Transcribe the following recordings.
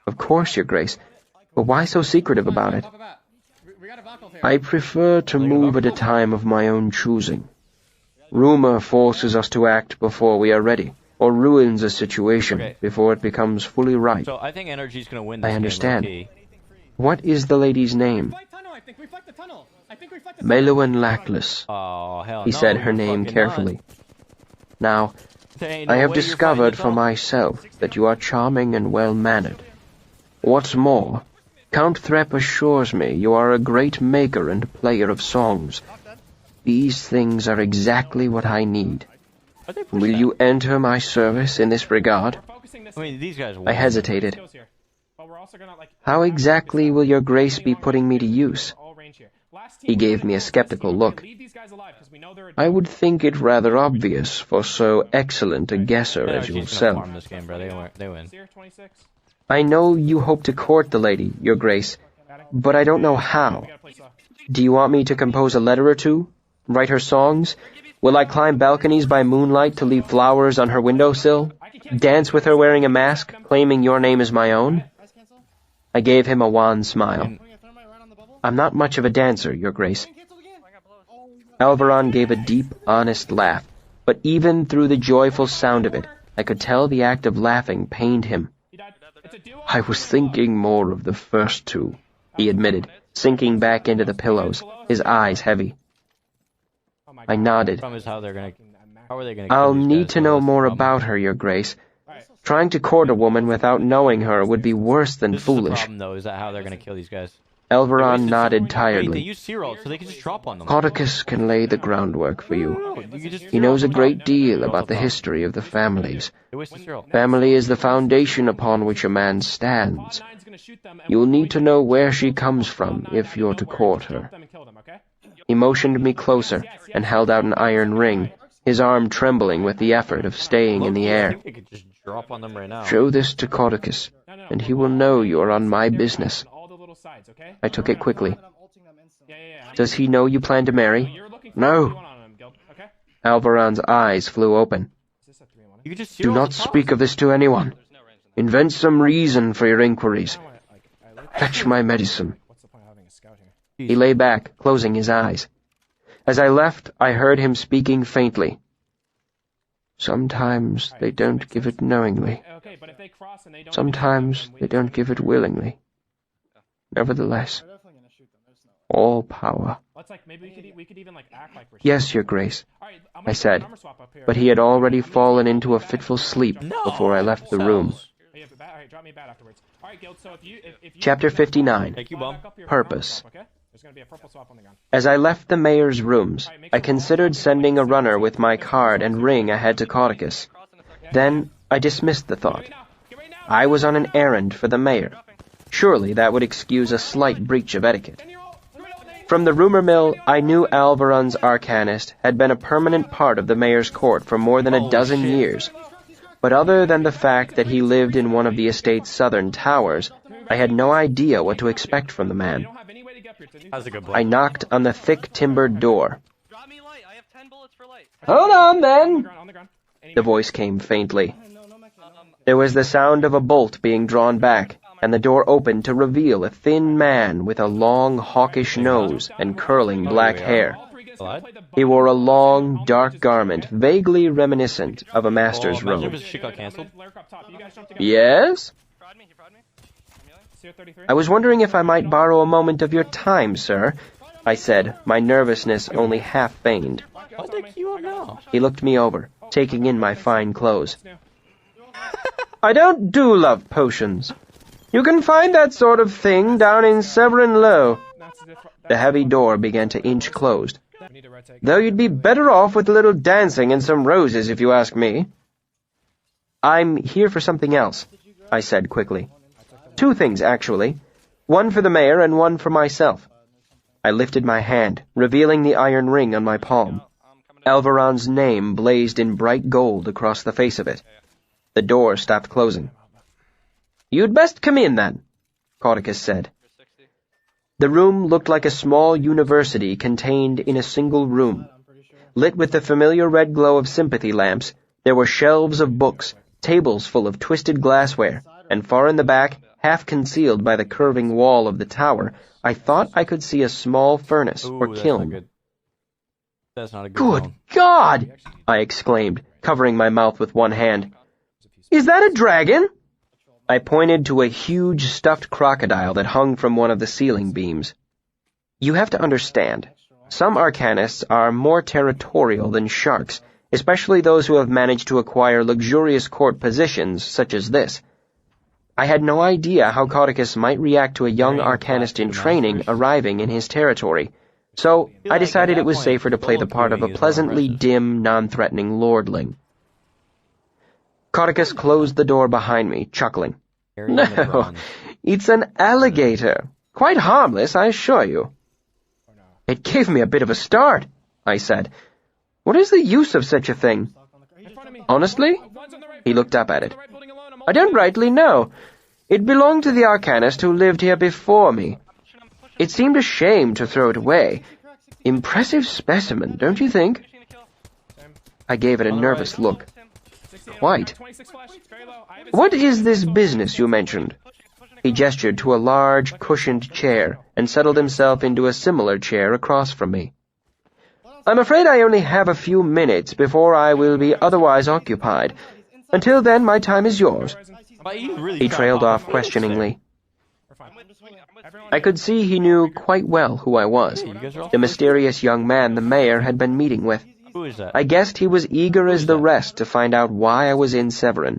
Of course, Your Grace. But why so secretive about it? I prefer to move at a time of my own choosing. Rumor forces us to act before we are ready, or ruins a situation before it becomes fully ripe. So I think Energy's going to win this I understand. game. What is the lady's name? Meluan Lackless. Oh, hell He no, said her you're name fucking carefully. nuts. Now, There ain't no I have way you're discovered fighting for the myself that you are charming and well-mannered. What's more, Count Threp assures me you are a great maker and player of songs. These things are exactly what I need. Will you enter my service in this regard? I mean, these guys I hesitated. How exactly will Your Grace be putting me to use? He gave me a skeptical look. I would think it rather obvious for so excellent a guesser as yourself. This game, bro. They win. I know you hope to court the lady, Your Grace, but I don't know how. Do you want me to compose a letter or two? Write her songs? Will I climb balconies by moonlight to leave flowers on her windowsill? Dance with her wearing a mask, claiming your name is my own? I gave him a wan smile. I'm not much of a dancer, Your Grace. Alvaron gave a deep, honest laugh, but even through the joyful sound of it, I could tell the act of laughing pained him. I was thinking more of the first two, he admitted, sinking back into the pillows, his eyes heavy. I nodded. I'll need to know more about her, Your Grace. Trying to court a woman without knowing her would be worse than foolish. The problem, though, is that how they're going to kill these guys. Alvaron nodded They tiredly. use Cyril, so they can just drop on them. Codicus can lay the groundwork for you. He knows a great deal about the history of the families. Family is the foundation upon which a man stands. You'll need to know where she comes from if you're to court her. He motioned me closer and held out an iron ring, his arm trembling with the effort of staying in the air. Show this to Codicus, and he will know you are on my business. I took it quickly. Does he know you plan to marry? No. Alvaron's eyes flew open. Do not speak of this to anyone. Invent some reason for your inquiries. Fetch my medicine. He lay back, closing his eyes. As I left, I heard him speaking faintly. Sometimes they don't give it knowingly. Sometimes they don't give it willingly. Nevertheless, all power. Yes, Your Grace, I said, but he had already fallen into a fitful sleep before I left the room. Chapter 59. Purpose. As I left the mayor's rooms, I considered sending a runner with my card and ring ahead to Codicus. Then I dismissed the thought. I was on an errand for the mayor. Surely that would excuse a slight breach of etiquette. From the rumor mill, I knew Alvaron's arcanist had been a permanent part of the mayor's court for more than a dozen years. But other than the fact that he lived in one of the estate's southern towers, I had no idea what to expect from the man. I knocked on the thick timbered door. Hold on, then! The voice came faintly. There was the sound of a bolt being drawn back, and the door opened to reveal a thin man with a long, hawkish nose and curling black hair. He wore a long, dark garment, vaguely reminiscent of a master's robe. Yes? I was wondering if I might borrow a moment of your time, sir, I said, my nervousness only half feigned. He looked me over, taking in my fine clothes. I don't do love potions. You can find that sort of thing down in Severin Low. The heavy door began to inch closed. Though you'd be better off with a little dancing and some roses, if you ask me. I'm here for something else, I said quickly. Two things, actually. One for the mayor and one for myself. I lifted my hand, revealing the iron ring on my palm. Alvaron's name blazed in bright gold across the face of it. The door stopped closing. You'd best come in, then, Codicus said. The room looked like a small university contained in a single room. Lit with the familiar red glow of sympathy lamps, there were shelves of books, tables full of twisted glassware, and far in the back, half concealed by the curving wall of the tower, I thought I could see a small furnace or kiln. That's not a good "Good zone. God!" I exclaimed, covering my mouth with one hand. "Is that a dragon?" I pointed to a huge stuffed crocodile that hung from one of the ceiling beams. You have to understand, some arcanists are more territorial than sharks, especially those who have managed to acquire luxurious court positions such as this. I had no idea how Cauticus might react to a young arcanist in training arriving in his territory, so I decided it was safer to play the part of a pleasantly dim, non-threatening lordling. Cauticus closed the door behind me, chuckling. "No, it's an alligator. Quite harmless, I assure you." "It gave me a bit of a start," I said. "What is the use of such a thing?" "Honestly?" He looked up at it. "I don't rightly know. It belonged to the arcanist who lived here before me. It seemed a shame to throw it away. Impressive specimen, don't you think?" I gave it a nervous look. "Quite. What is this business you mentioned?" He gestured to a large, cushioned chair and settled himself into a similar chair across from me. "I'm afraid I only have a few minutes before I will be otherwise occupied. Until then, my time is yours." He trailed off questioningly. I could see he knew quite well who I was, the mysterious young man the mayor had been meeting with. Who is that? I guessed he was eager as the rest to find out why I was in Severin.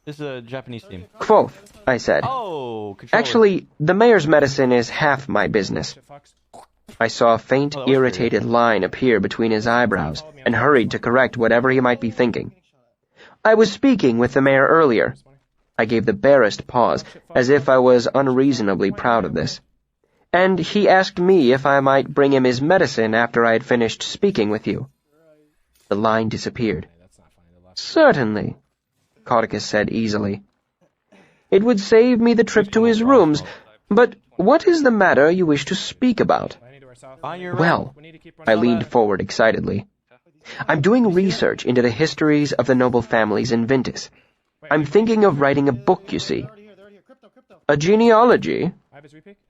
This is a Japanese team. "Quoth," I said. Oh, controller. "Actually, the mayor's medicine is half my business." I saw a faint, irritated line appear between his eyebrows and hurried to correct whatever he might be thinking. "I was speaking with the mayor earlier." I gave the barest pause, as if I was unreasonably proud of this. "And he asked me if I might bring him his medicine after I had finished speaking with you." The line disappeared. "Certainly," Cauticus said easily. "It would save me the trip to his rooms, but what is the matter you wish to speak about?" "Well," I leaned forward excitedly, "I'm doing research into the histories of the noble families in Vintus. I'm thinking of writing a book, you see." "A genealogy?"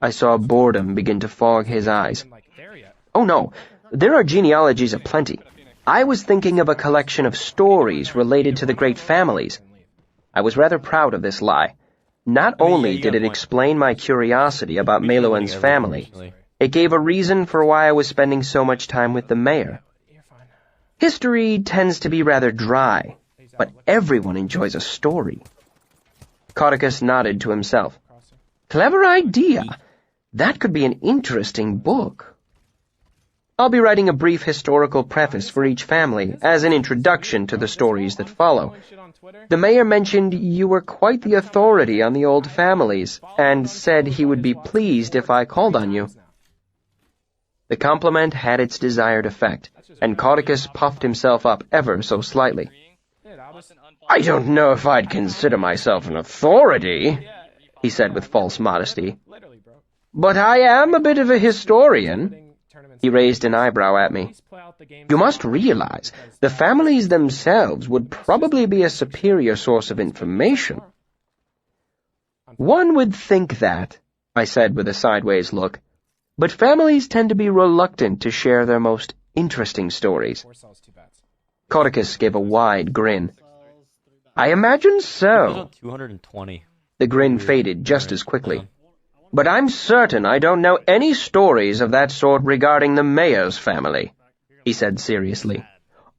I saw boredom begin to fog his eyes. "Oh no, there are genealogies aplenty. I was thinking of a collection of stories related to the great families." I was rather proud of this lie. Not only did it explain my curiosity about Meluan's family, it gave a reason for why I was spending so much time with the mayor. History tends to be rather dry, but everyone enjoys a story. Cauticus nodded to himself. "Clever idea. That could be an interesting book." "I'll be writing a brief historical preface for each family, as an introduction to the stories that follow. The mayor mentioned you were quite the authority on the old families, and said he would be pleased if I called on you." The compliment had its desired effect, and Cauticus puffed himself up ever so slightly. "I don't know if I'd consider myself an authority," he said with false modesty. "But I am a bit of a historian." He raised an eyebrow at me. "You must realize, the families themselves would probably be a superior source of information." "One would think that," I said with a sideways look, "but families tend to be reluctant to share their most interesting stories." Cauticus gave a wide grin. "I imagine so." 220. The grin faded just as quickly. "But I'm certain I don't know any stories of that sort regarding the mayor's family," he said seriously.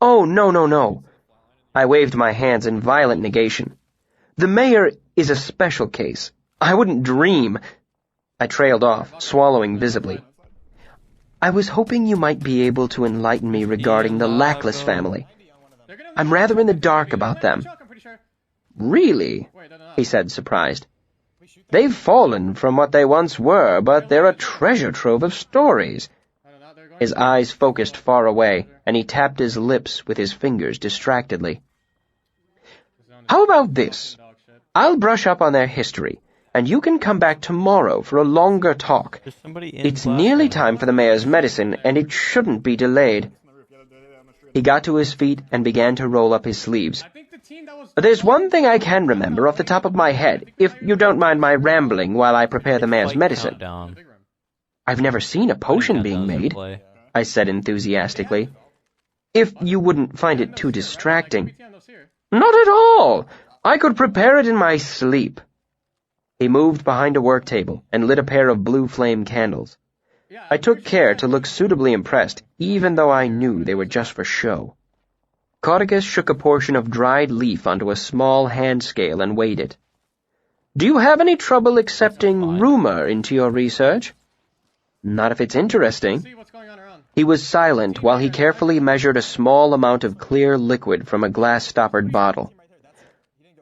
"Oh, no. I waved my hands in violent negation. "The mayor is a special case. I wouldn't dream—" I trailed off, swallowing visibly. "I was hoping you might be able to enlighten me regarding the Lackless family. I'm rather in the dark about them." "Really?" he said, surprised. "They've fallen from what they once were, but they're a treasure trove of stories." His eyes focused far away, and he tapped his lips with his fingers distractedly. "How about this? I'll brush up on their history, and you can come back tomorrow for a longer talk. It's nearly time for the mayor's medicine, and it shouldn't be delayed." He got to his feet and began to roll up his sleeves. There's one thing I can remember off the top of my head, if you don't mind my rambling while I prepare the mayor's medicine. Countdown. I've never seen a potion being made, I said enthusiastically. If you wouldn't find it too distracting. Not at all! I could prepare it in my sleep. He moved behind a work table and lit a pair of blue flame candles. I took care to look suitably impressed, even though I knew they were just for show. Cauticus shook a portion of dried leaf onto a small hand scale and weighed it. Do you have any trouble accepting rumor into your research? Not if it's interesting. He was silent while he carefully measured a small amount of clear liquid from a glass-stoppered bottle.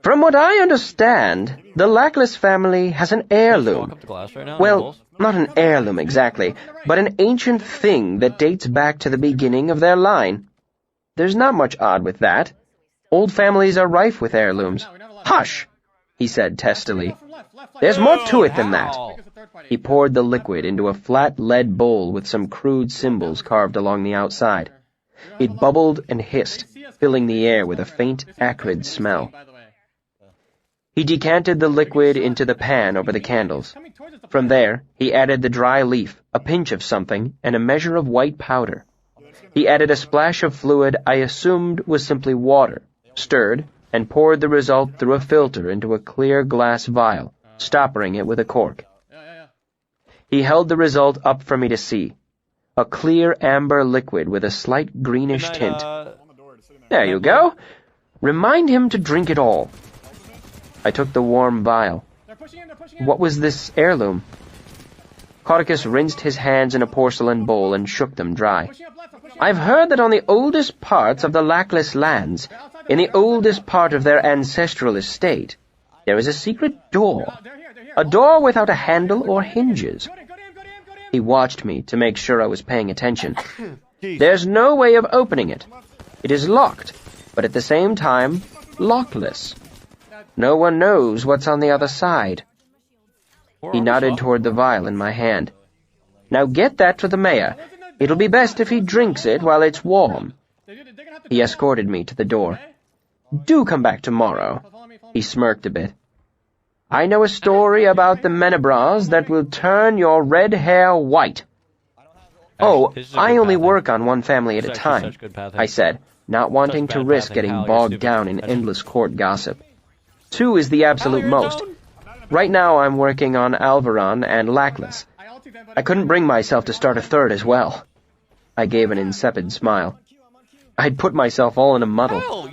From what I understand, the Lackless family has an heirloom. Well, not an heirloom exactly, but an ancient thing that dates back to the beginning of their line. There's not much odd with that. Old families are rife with heirlooms. Hush, he said testily. There's more to it than that. He poured the liquid into a flat lead bowl with some crude symbols carved along the outside. It bubbled and hissed, filling the air with a faint, acrid smell. He decanted the liquid into the pan over the candles. From there, he added the dry leaf, a pinch of something, and a measure of white powder. He added a splash of fluid I assumed was simply water, stirred, and poured the result through a filter into a clear glass vial, stoppering it with a cork. He held the result up for me to see. A clear amber liquid with a slight greenish tint. There you go. Remind him to drink it all. I took the warm vial. What was this heirloom? Cauticus rinsed his hands in a porcelain bowl and shook them dry. I've heard that on the oldest parts of the Lackless lands, in the oldest part of their ancestral estate, there is a secret door. A door without a handle or hinges. He watched me to make sure I was paying attention. There's no way of opening it. It is locked, but at the same time, lockless. No one knows what's on the other side. He nodded toward the vial in my hand. Now get that to the mayor. It'll be best if he drinks it while it's warm. He escorted me to the door. Do come back tomorrow. He smirked a bit. I know a story about the Menebras that will turn your red hair white. Oh, I only work on one family at a time, I said, not wanting to risk getting bogged down in endless court gossip. 2 is the absolute most. Right now I'm working on Alvaron and Lackless. I couldn't bring myself to start a 3rd as well. I gave an insipid smile. I'd put myself all in a muddle.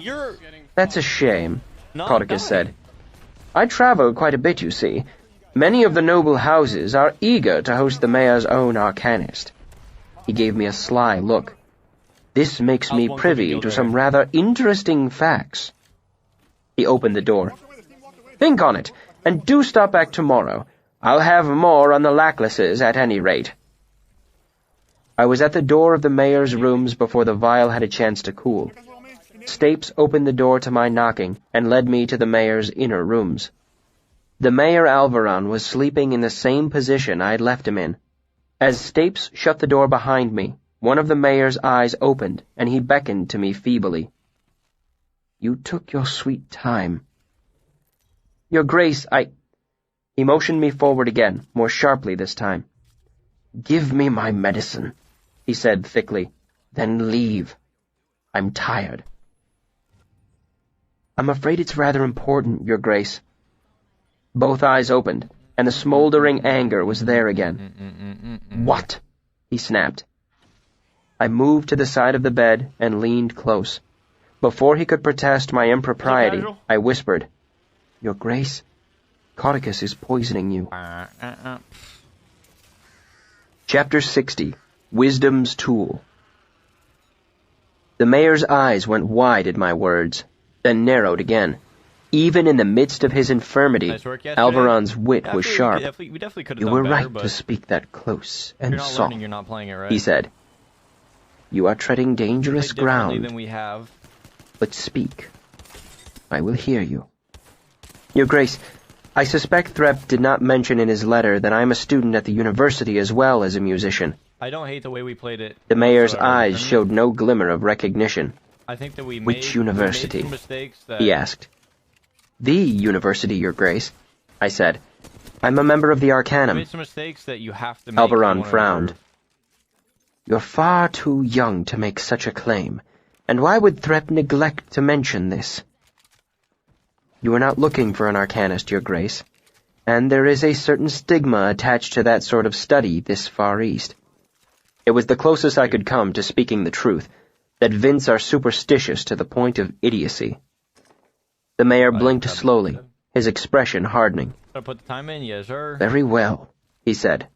That's a shame, Cauticus said. I travel quite a bit, you see. Many of the noble houses are eager to host the mayor's own arcanist. He gave me a sly look. This makes me privy to some rather interesting facts. He opened the door. Think on it, and do stop back tomorrow. I'll have more on the Lacklesses at any rate. I was at the door of the mayor's rooms before the vial had a chance to cool. Stapes opened the door to my knocking and led me to the mayor's inner rooms. The Mayor Alvaron was sleeping in the same position I had left him in. As Stapes shut the door behind me, one of the mayor's eyes opened, and he beckoned to me feebly. You took your sweet time. Your Grace, He motioned me forward again, more sharply this time. Give me my medicine, he said thickly. Then leave. I'm tired. I'm afraid it's rather important, Your Grace. Both eyes opened, and the smoldering anger was there again. What? He snapped. I moved to the side of the bed and leaned close. Before he could protest my impropriety, I whispered, Your Grace, Cauticus is poisoning you. Chapter 60. Wisdom's Tool. The mayor's eyes went wide at my words, then narrowed again. Even in the midst of his infirmity, Alvaron's wit was sharp. You were right to speak that close and soft, he said. You are treading dangerous ground. But speak. I will hear you. Your Grace, I suspect Threp did not mention in his letter that I'm a student at the university as well as a musician. I don't hate the way we played it. The mayor's eyes showed no glimmer of recognition. I think that we Which university? made some mistakes that... He asked. The university, Your Grace, I said. I'm a member of the We Arcanum. made some mistakes that you have to make. if you Alvaron wanna frowned. improve. You're far too young to make such a claim, and why would Threp neglect to mention this? You are not looking for an Arcanist, Your Grace, and there is a certain stigma attached to that sort of study this far east. It was the closest I could come to speaking the truth, that Vince are superstitious to the point of idiocy. The mayor blinked slowly, his expression hardening. Gotta put the time in, yes, sir. Very well, he said.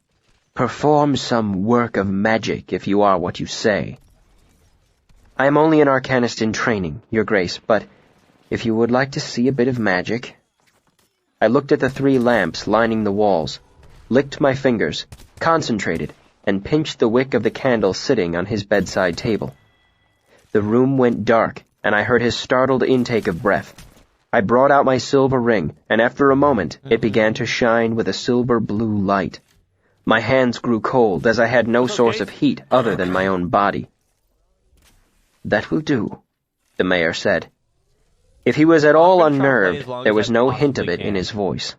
Perform some work of magic if you are what you say. I am only an Arcanist in training, Your Grace, but if you would like to see a bit of magic... I looked at the 3 lamps lining the walls, licked my fingers, concentrated, and pinched the wick of the candle sitting on his bedside table. The room went dark, and I heard his startled intake of breath. I brought out my silver ring, and after a moment it began to shine with a silver-blue light. My hands grew cold, as I had no source of heat other than my own body. That will do, the mayor said. If he was at all unnerved, there was no hint of it in his voice.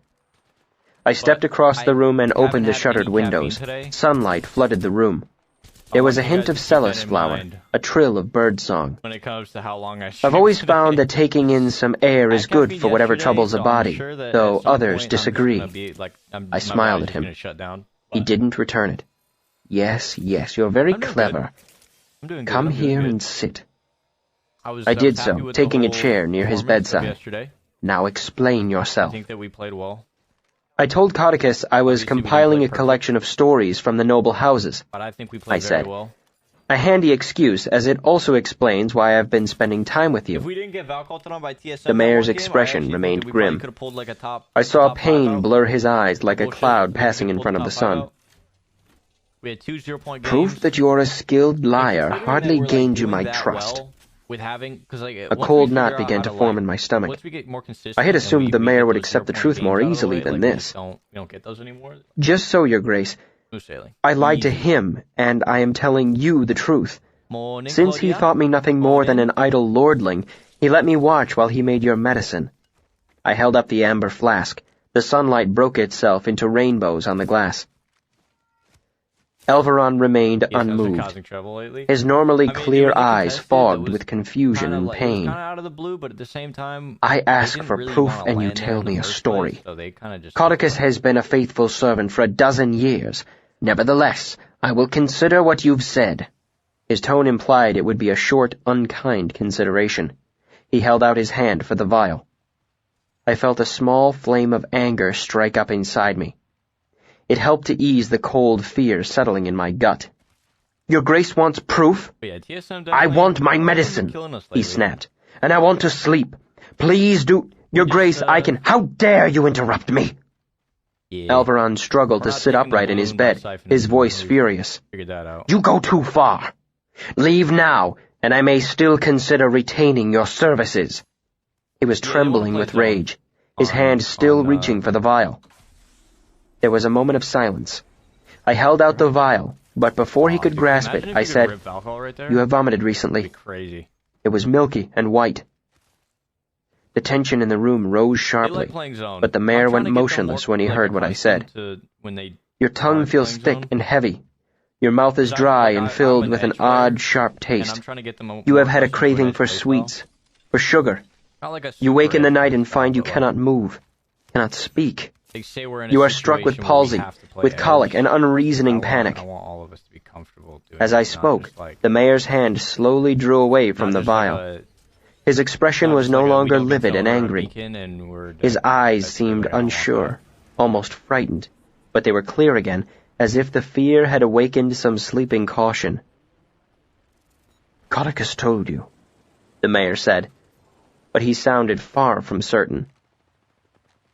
I stepped across the room and opened the shuttered windows. Sunlight flooded the room. There was a hint of celis flower, a trill of birdsong. When it comes to how long I I've always found that taking in some air is good for whatever troubles a body, though others disagree. I smiled at him. He didn't return it. Yes, you're very clever. Come here and sit. I did so, taking a chair near his bedside. Now explain yourself. I think that we played well. I told Codicus I was compiling a collection of stories from the noble houses. But I think we I played said. very well. A handy excuse, as it also explains why I've been spending time with If you. we didn't get Valcalton by TSM, The mayor's that one game, expression I actually remained think that we probably grim. could've pulled like a top, I saw top pain 5 out. blur his eyes like a Bullshit. cloud We passing in pulled front of top the 5 sun. out. We had 2 0-point games. Proof that you're a skilled liar Considering hardly that we're, like, gained you doing my that trust. well with having, cause, like, A once we cold figure knot out began how to to, form like, in my stomach. once we get more consistent, I had and assumed we the mayor get would those accept the 0-point truth games more out of the easily way, than like, this. we don't get those anymore. Just so, Your Grace, Smooth sailing. I lied to Easy. him, and I am telling you the truth. Morning, Since he Claudia. thought me nothing more than Morning. an idle lordling, he let me watch while he made your medicine. I held up the amber flask. The sunlight broke itself into rainbows on the glass. Elveron remained Yes, I've been unmoved, causing trouble lately. his normally I mean, clear it was eyes contested, fogged it was with confusion kinda and like, it was pain. kinda out of the blue, but at the same time, I they ask didn't for really proof, wanna and you land there tell in the me a first story. place, so they kinda just Codicus has been a faithful servant for a dozen years. Nevertheless, I will consider what you've said. His tone implied it would be a short, unkind consideration. He held out his hand for the vial. I felt a small flame of anger strike up inside me. It helped to ease the cold fear settling in my gut. Your Grace wants proof? But yeah, TSM I definitely want my hasn't been medicine, killing us he lately. snapped. And I want to sleep. Please do... Your just, Grace, I can... How dare you interrupt me? Yeah, Alvaron struggled We're to not sit taking the upright in his balloon by bed, siphoning his the voice balloon. furious. figured that out. You go too far. Leave now, and I may still consider retaining your services. He was Yeah, they trembling wanna with play zone. rage, his hand still reaching for the vial. There was a moment of silence. I held out the vial, but before he could Dude, grasp imagine it, if I you could said, rip Valhall right there. You have vomited That'd recently. be crazy. It was milky and white. The tension in the room rose They sharply, like playing zone. but the mayor I'm trying went to get them motionless more, when he like, heard what I said. accustomed to when they Your tongue aren't feels playing thick zone. and heavy. Your mouth is Because dry I'm and filled an with an edge player, odd, sharp and taste. I'm trying to get them You more have had a accustomed to an craving edge for play style. sweets, for sugar. Not like a You wake super in the edge night play and style, find you but, like, cannot move, cannot speak. They say we're in a You are struck with situation where we palsy, have to play with edge. colic and unreasoning panic. I want all of us to be comfortable doing As it, I not spoke, just like, the mayor's hand slowly drew away from not the just like vial. a- His expression not was just no like a, we longer don't livid get and killed or a angry. beacon and we're His dead. eyes That's seemed really what I want. unsure, almost frightened, but they were clear again, as if the fear had awakened some sleeping caution. Codicus told you, the mayor said, but he sounded far from certain.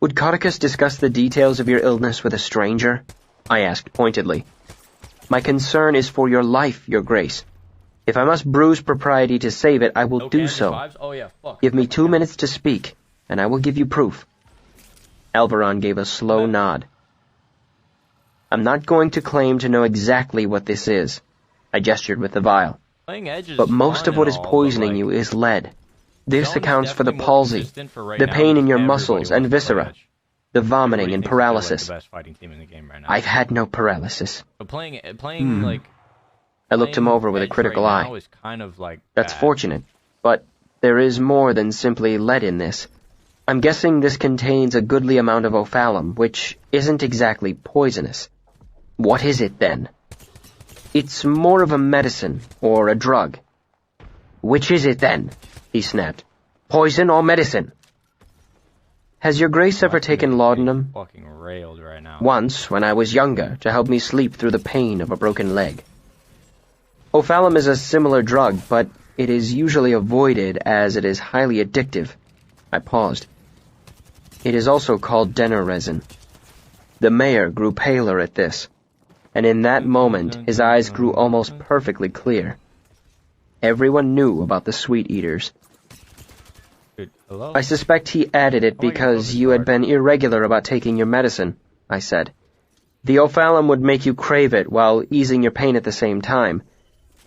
Would Codicus discuss the details of your illness with a stranger? I asked pointedly. My concern is for your life, Your Grace. If I must bruise propriety to save it, I will No do Kansas so. vibes? Oh yeah, fuck. Give me 2 minutes to speak, and I will give you proof. Alvaron gave a slow nod. I'm not going to claim to know exactly what this is. I gestured with the vial. Playing Edge is But most fun of what and is all, but, poisoning like, you is lead. This Zone is accounts for the definitely more palsy, consistent for right the now pain in because your everybody muscles wants and to play viscera, Edge. the vomiting Everybody and thinks that they're, like, paralysis. the best fighting team in the game right now. I've had no paralysis. But playing I looked him over with a Edge critical right eye. now is kind of like That's bad. fortunate, but there is more than simply lead in this. I'm guessing this contains a goodly amount of ophalum, which isn't exactly poisonous. What is it, then? It's more of a medicine, or a drug. Which is it, then? He snapped. Poison or medicine? Has your grace ever taken laudanum? Fucking railed right now. Once, when I was younger, to help me sleep through the pain of a broken leg. Ophalum is a similar drug, but it is usually avoided as it is highly addictive. I paused. It is also called denner resin. The mayor grew paler at this, and in that moment his eyes grew almost perfectly clear. Everyone knew about the sweet eaters. Dude, hello? I suspect he added it because you had been irregular about taking your medicine, I said. The ophalum would make you crave it while easing your pain at the same time.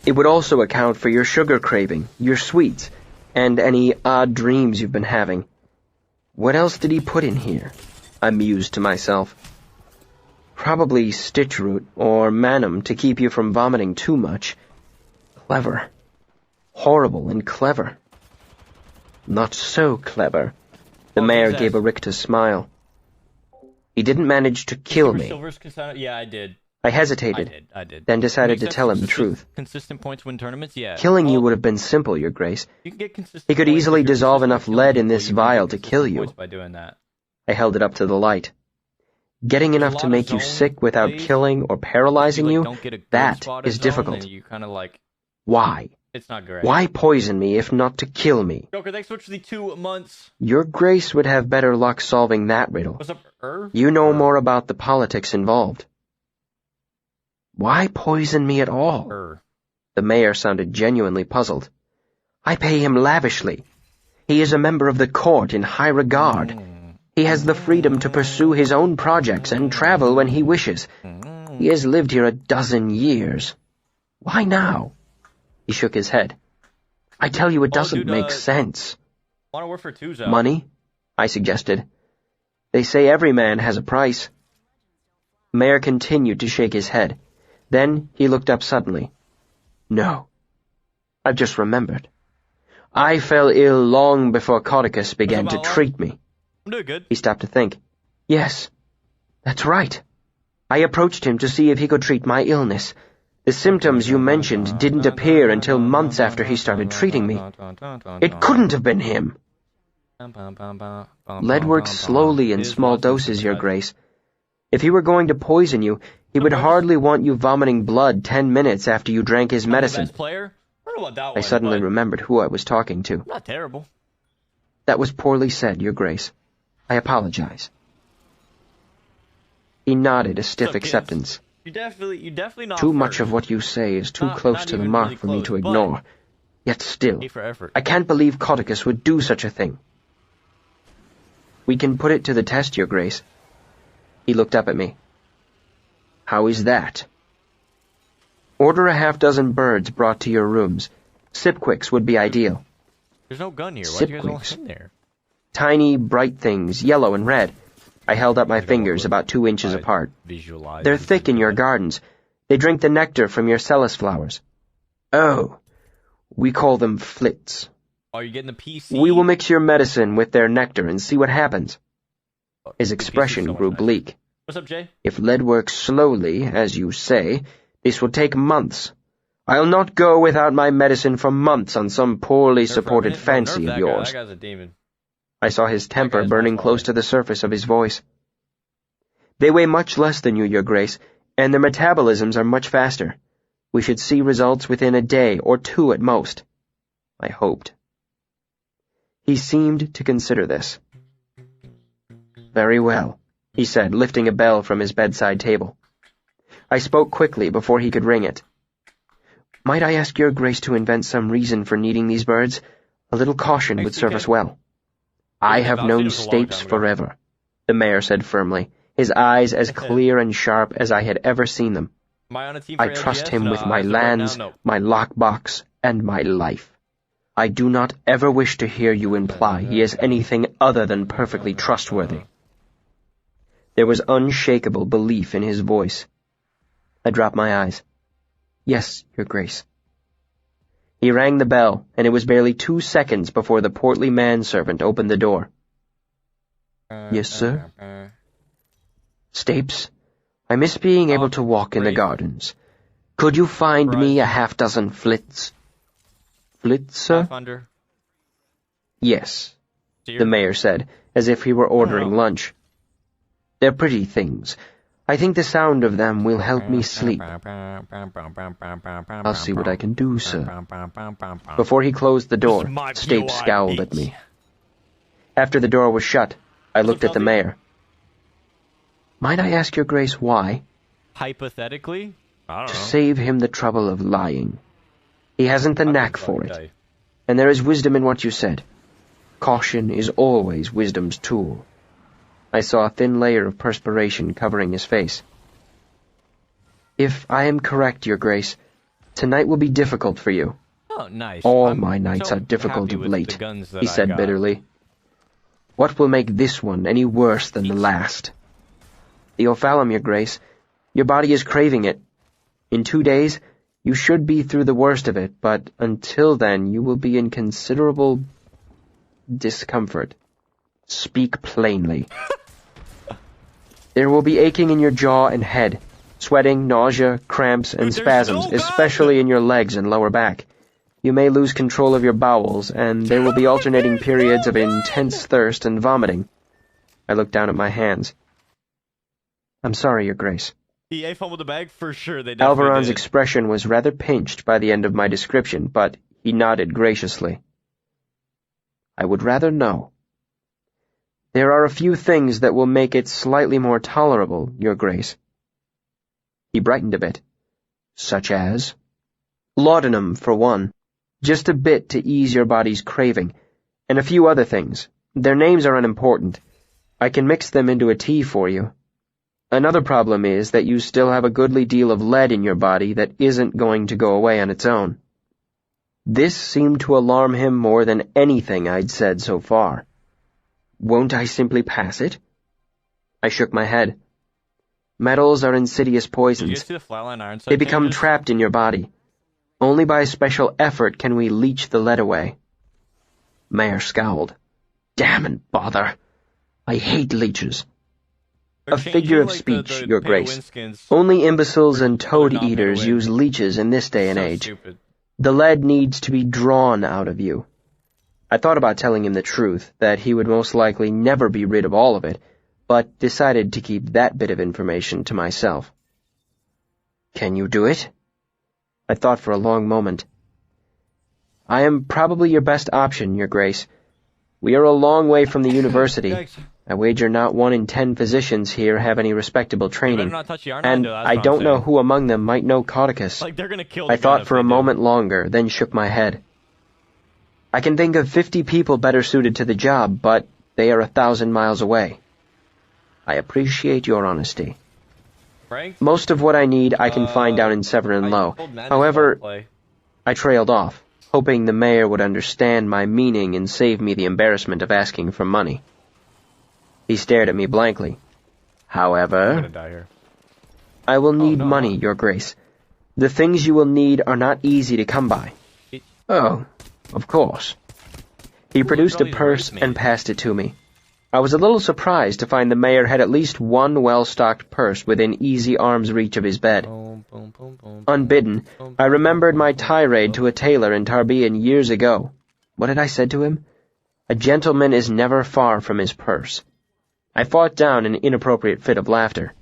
It would also account for your sugar craving, your sweets, and any odd dreams you've been having. What else did he put in here? I mused to myself. Probably stitch root or manum to keep you from vomiting too much. Clever. Horrible and clever. Not so clever. The mayor gave a rictus smile. He didn't manage to kill me. Yeah, I did. I hesitated, I did. then decided to tell him the truth. Consistent points win tournaments, yeah. Killing you would have been simple, Your Grace. You can get consistent He could points easily if you're dissolve enough consistently lead killing in this people. You can vial get to kill consistent you. points by doing that. I held it up to the light. Getting enough to make you sick without killing or paralyzing you, that is difficult. You kind of like, Why? it's not great. Why poison me if not to kill me? Joker, thanks so much for the 2 months. Your Grace would have better luck solving that riddle. What's up, Irv? You know more about the politics involved. Why poison me at all? The mayor sounded genuinely puzzled. I pay him lavishly. He is a member of the court in high regard. He has the freedom to pursue his own projects and travel when he wishes. He has lived here a dozen years. Why now? He shook his head. I tell you, it doesn't make sense. Modern Warfare 2's out. Money? I suggested. They say every man has a price. Mayor continued to shake his head. Then he looked up suddenly. No. I've just remembered. I fell ill long before Codicus began to treat me. I'm doing good. He stopped to think. Yes, that's right. I approached him to see if he could treat my illness. The symptoms you mentioned didn't appear until months after he started treating me. It couldn't have been him. Lead works slowly in small doses, Your Grace. If he were going to poison you, he would hardly want you vomiting blood 10 minutes after you drank his medicine. I suddenly remembered who I was talking to. Not terrible. That was poorly said, Your Grace. I apologize. He nodded a stiff acceptance. You definitely not. Too much of what you say is too close to the mark for me to ignore. Yet still, I can't believe Codicus would do such a thing. We can put it to the test, Your Grace. He looked up at me. How is that? Order a half-dozen birds brought to your rooms. Sipquicks would be ideal. There's no gun here. Why'd you guys all in there? Tiny, bright things, yellow and red. I held up my fingers about 2 inches apart. They're thick in your gardens. They drink the nectar from your celis flowers. Oh, we call them flits. Are you getting the PC? We will mix your medicine with their nectar and see what happens. His expression grew bleak. What's up, Jay? If lead works slowly, as you say, this will take months. I'll not go without my medicine for months on some poorly supported fancy of yours. That guy's a demon. I saw his temper burning close to the surface of his voice. They weigh much less than you, Your Grace, and their metabolisms are much faster. We should see results within a day or 2 at most. I hoped. He seemed to consider this. Very well, he said, lifting a bell from his bedside table. I spoke quickly before he could ring it. Might I ask Your Grace to invent some reason for needing these birds? A little caution would serve us well. I have known Stapes forever, the mayor said firmly, his eyes as clear and sharp as I had ever seen them. I trust him with my lands, my lockbox, and my life. I do not ever wish to hear you imply he is anything other than perfectly trustworthy." There was unshakable belief in his voice. I dropped my eyes. "Yes, Your Grace." He rang the bell, and it was barely 2 seconds before the portly manservant opened the door. "Yes, sir?" "Stapes, I miss being able to walk in the gardens. Could you find me a half-dozen flits?" "Flits, sir?" Pathfinder. "Yes," the mayor said, as if he were ordering lunch. "They're pretty things. I think the sound of them will help me sleep." "I'll see what I can do, sir." Before he closed the door, Stapes scowled at me. After the door was shut, I looked at the mayor. "Might I ask Your Grace why?" Hypothetically? I don't "To know. save him the trouble of lying. He hasn't the knack for it. And there is wisdom in what you said. Caution is always wisdom's tool." I saw a thin layer of perspiration covering his face. "If I am correct, Your Grace, tonight will be difficult for you." Oh, nice. "All my nights are difficult happy of with late," the guns that he I said got. bitterly. "What will make this one any worse than the last?" "Theophalum, Your Grace. Your body is craving it. In 2 days, you should be through the worst of it, but until then you will be in considerable discomfort. Speak plainly." "There will be aching in your jaw and head, sweating, nausea, cramps, and Dude, there's spasms, no gun! especially in your legs and lower back. You may lose control of your bowels, and there will be alternating periods of intense thirst and vomiting." I looked down at my hands. "I'm sorry, Your Grace." EA fumbled the bag for sure. They definitely Alvaron's did. expression was rather pinched by the end of my description, but he nodded graciously. "I would rather know. There are a few things that will make it slightly more tolerable, Your Grace." He brightened a bit. "Such as?" "Laudanum, for one. Just a bit to ease your body's craving, and a few other things. Their names are unimportant. I can mix them into a tea for you. Another problem is that you still have a goodly deal of lead in your body that isn't going to go away on its own." This seemed to alarm him more than anything I'd said so far. "Won't I simply pass it?" I shook my head. "Metals are insidious Did you poisons. guys see the flatline iron sight They become changes? trapped in your body. Only by special effort can we leach the lead away." Mayor scowled. "Damn and bother. I hate leeches." They're "A figure of changing, like, speech, the Your pay to Grace. win skins. Only imbeciles and They're toad not pay to eaters win. use leeches in this day and So age. stupid. The lead needs to be drawn out of you." I thought about telling him the truth, that he would most likely never be rid of all of it, but decided to keep that bit of information to myself. "Can you do it?" I thought for a long moment. "I am probably your best option, Your Grace. We are a long way from the university. Yikes. I wager not 1 in 10 physicians here have any respectable You better training, not touch the R9, and though, that's I what I'm don't know saying. who among them might know Caudicus." Like, they're gonna kill the I gun thought if for they a do. moment longer, then shook my head. "I can think of 50 people better suited to the job, but they are 1,000 miles away." "I appreciate your honesty. Frank? Most of what I need I can find down in Severin Low. However, I trailed off, hoping the mayor would understand my meaning and save me the embarrassment of asking for money. He stared at me blankly. I'm "However, gonna die here. I will need no, money, not. Your Grace. The things you will need are not easy to come by." "Oh, of course." He produced a all these purse race and mates? passed it to me. I was a little surprised to find the mayor had at least one well-stocked purse within easy arm's reach of his bed. Boom, boom, boom, boom, Unbidden, boom, I remembered boom, my boom, tirade boom. to a tailor in Tarbean years ago. What had I said to him? A gentleman is never far from his purse. I fought down an inappropriate fit of laughter.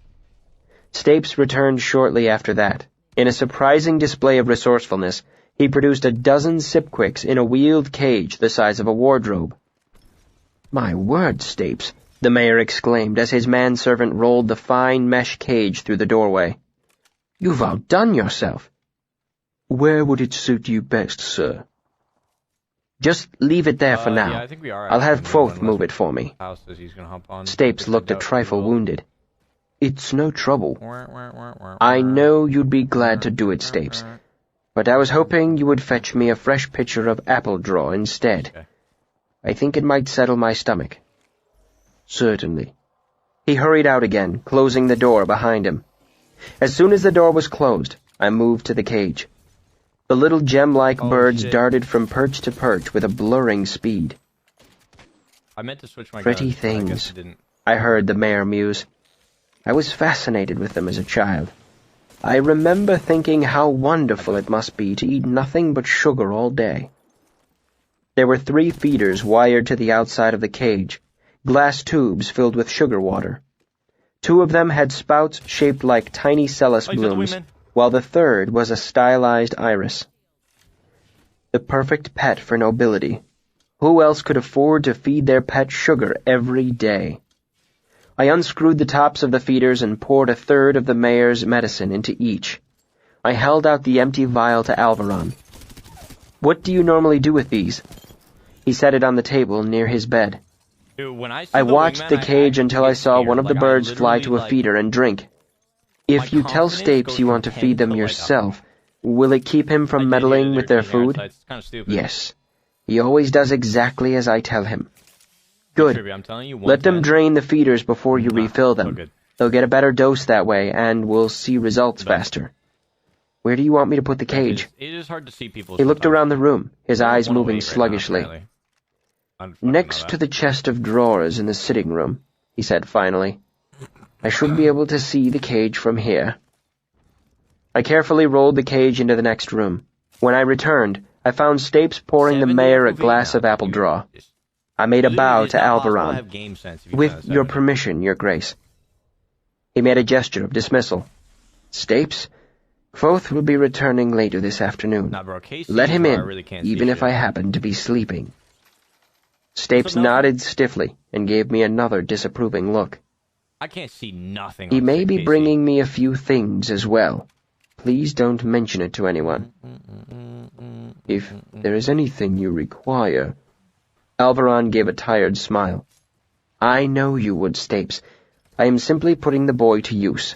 Stapes returned shortly after that. In a surprising display of resourcefulness, he produced a dozen Sipquicks in a wheeled cage the size of a wardrobe. "My word, Stapes," the mayor exclaimed as his manservant rolled the fine mesh cage through the doorway. "You've outdone yourself." "Where would it suit you best, sir?" "Just leave it there for now. Yeah, I think we are. I'll have actually Quoth moving move unless it for me." houses he's gonna hop on. Stapes looked a Doubt trifle he will. wounded. "It's no trouble. I know you'd be glad to do it, Stapes. but I was hoping you would fetch me a fresh pitcher of apple draw instead. Okay. I think it might settle my stomach. Certainly. He hurried out again, closing the door behind him. As soon as the door was closed, I moved to the cage. The little gem-like birds darted from perch to perch with a blurring speed. I meant to switch my Pretty guns, but I guess things, it didn't. I heard the mayor muse. I was fascinated with them as a child. I remember thinking how wonderful it must be to eat nothing but sugar all day. There were 3 feeders wired to the outside of the cage, glass tubes filled with sugar water. 2 of them had spouts shaped like tiny celis blooms, while the third was a stylized iris. The perfect pet for nobility. Who else could afford to feed their pet sugar every day? I unscrewed the tops of the feeders and poured a third of the mayor's medicine into each. I held out the empty vial to Alvaron. What do you normally do with these? He set it on the table near his bed. Dude, when I watched the cage until I saw one of the birds fly to a feeder and drink. If you tell Stapes you want to feed them yourself, will it keep him from meddling with their food? Yes. He always does exactly as I tell him. Good. Let them drain the feeders before you refill them. They'll get a better dose that way, and we'll see results faster. Where do you want me to put the cage? It is hard to see people. He looked around the room, his eyes moving sluggishly. Next to the chest of drawers in the sitting room, he said finally. I should be able to see the cage from here. I carefully rolled the cage into the next room. When I returned, I found Stapes pouring the mayor a glass of apple draw. I made a bow to Alvaron. With your permission, Your Grace. He made a gesture of dismissal. Stapes, Kvothe will be returning later this afternoon. Let him in, even if I happen to be sleeping. Stapes nodded stiffly and gave me another disapproving look. I can't see nothing. He may be bringing me a few things as well. Please don't mention it to anyone. If there is anything you require... Alvaron gave a tired smile. I know you would, Stapes. I am simply putting the boy to use.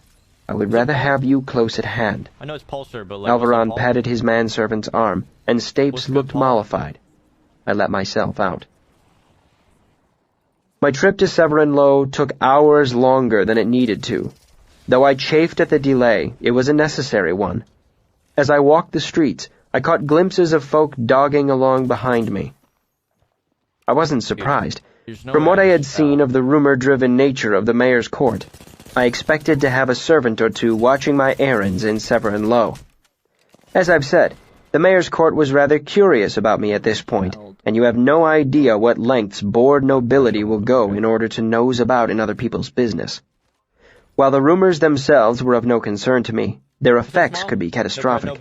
I would rather have you close at hand. I know it's Pulsar, but... Alvaron patted his manservant's arm, and Stapes looked mollified. I let myself out. My trip to Severin Low took hours longer than it needed to. Though I chafed at the delay, it was a necessary one. As I walked the streets, I caught glimpses of folk dogging along behind me. I wasn't surprised. From what I had seen of the rumor-driven nature of the mayor's court, I expected to have a servant or two watching my errands in Severin Low. As I've said, the mayor's court was rather curious about me at this point, and you have no idea what lengths bored nobility will go in order to nose about in other people's business. While the rumors themselves were of no concern to me, their effects could be catastrophic.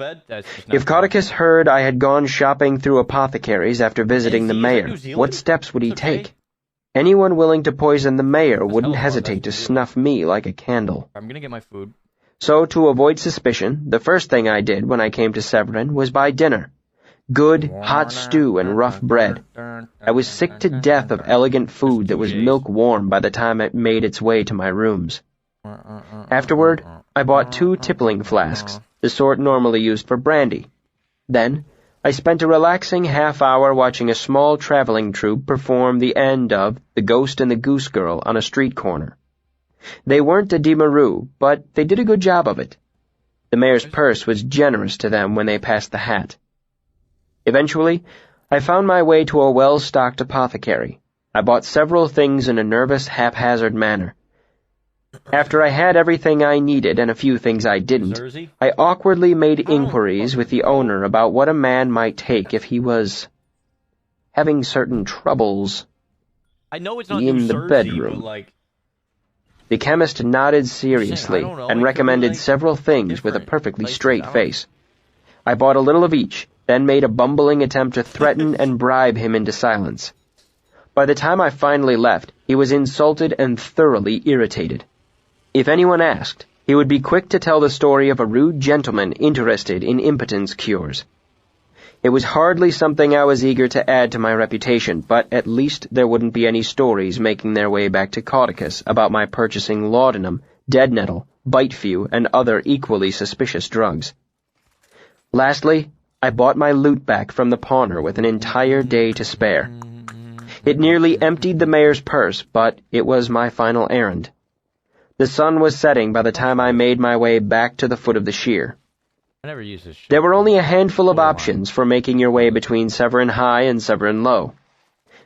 If Codicus heard I had gone shopping through apothecaries after visiting the mayor, what steps would he take? Anyone willing to poison the mayor wouldn't hesitate to snuff me like a candle. I'm gonna get my food. So, to avoid suspicion, the first thing I did when I came to Severin was buy dinner. Good, hot stew and rough bread. I was sick to death of elegant food that was milk-warm by the time it made its way to my rooms. Afterward, I bought 2 tippling flasks, the sort normally used for brandy. Then, I spent a relaxing half-hour watching a small traveling troupe perform the end of The Ghost and the Goose Girl on a street corner. They weren't a Demaroo, but they did a good job of it. The mayor's purse was generous to them when they passed the hat. Eventually, I found my way to a well-stocked apothecary. I bought several things in a nervous, haphazard manner. After I had everything I needed and a few things I didn't, I awkwardly made inquiries with the owner about what a man might take if he was having certain troubles I know it's not in the Cersei, bedroom. but like... The chemist nodded seriously and recommended several things with a perfectly straight face. I bought a little of each, then made a bumbling attempt to threaten and bribe him into silence. By the time I finally left, he was insulted and thoroughly irritated. If anyone asked, he would be quick to tell the story of a rude gentleman interested in impotence cures. It was hardly something I was eager to add to my reputation, but at least there wouldn't be any stories making their way back to Codicus about my purchasing laudanum, dead nettle, bitefew, and other equally suspicious drugs. Lastly, I bought my loot back from the pawner with an entire day to spare. It nearly emptied the mayor's purse, but it was my final errand. The sun was setting by the time I made my way back to the foot of the sheer. I never used this shit. There were only a handful of options for making your way between Severin High and Severin Low.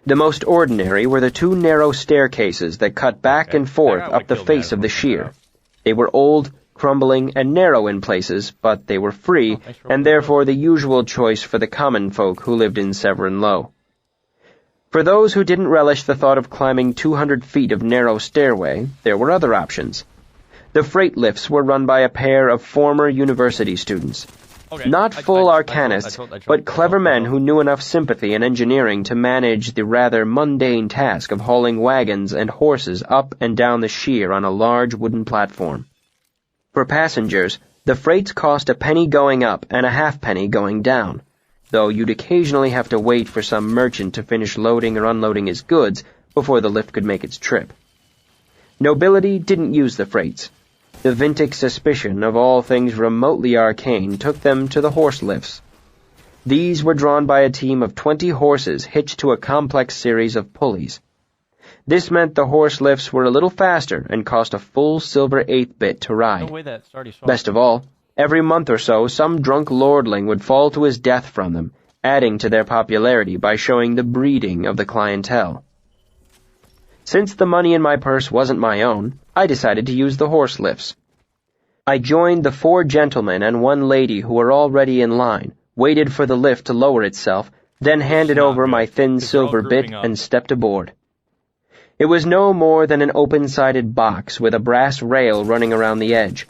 The most ordinary were the two narrow staircases that cut back and forth up the face of the sheer. They were old, crumbling, and narrow in places, but they were free, and therefore the usual choice for the common folk who lived in Severin Low. For those who didn't relish the thought of climbing 200 feet of narrow stairway, there were other options. The freight lifts were run by a pair of former university students. Not full arcanists, but clever men who knew enough sympathy and engineering to manage the rather mundane task of hauling wagons and horses up and down the sheer on a large wooden platform. For passengers, the freights cost a penny going up and a halfpenny going down, though you'd occasionally have to wait for some merchant to finish loading or unloading his goods before the lift could make its trip. Nobility didn't use the freights. The Vintic suspicion of all things remotely arcane took them to the horse lifts. These were drawn by a team of 20 horses hitched to a complex series of pulleys. This meant the horse lifts were a little faster and cost a full silver 8-bit to ride. Best of all, every month or so some drunk lordling would fall to his death from them, adding to their popularity by showing the breeding of the clientele. Since the money in my purse wasn't my own, I decided to use the horse lifts. I joined the 4 gentlemen and 1 lady who were already in line, waited for the lift to lower itself, then handed over my thin silver bit and stepped aboard. It was no more than an open-sided box with a brass rail running around the edge.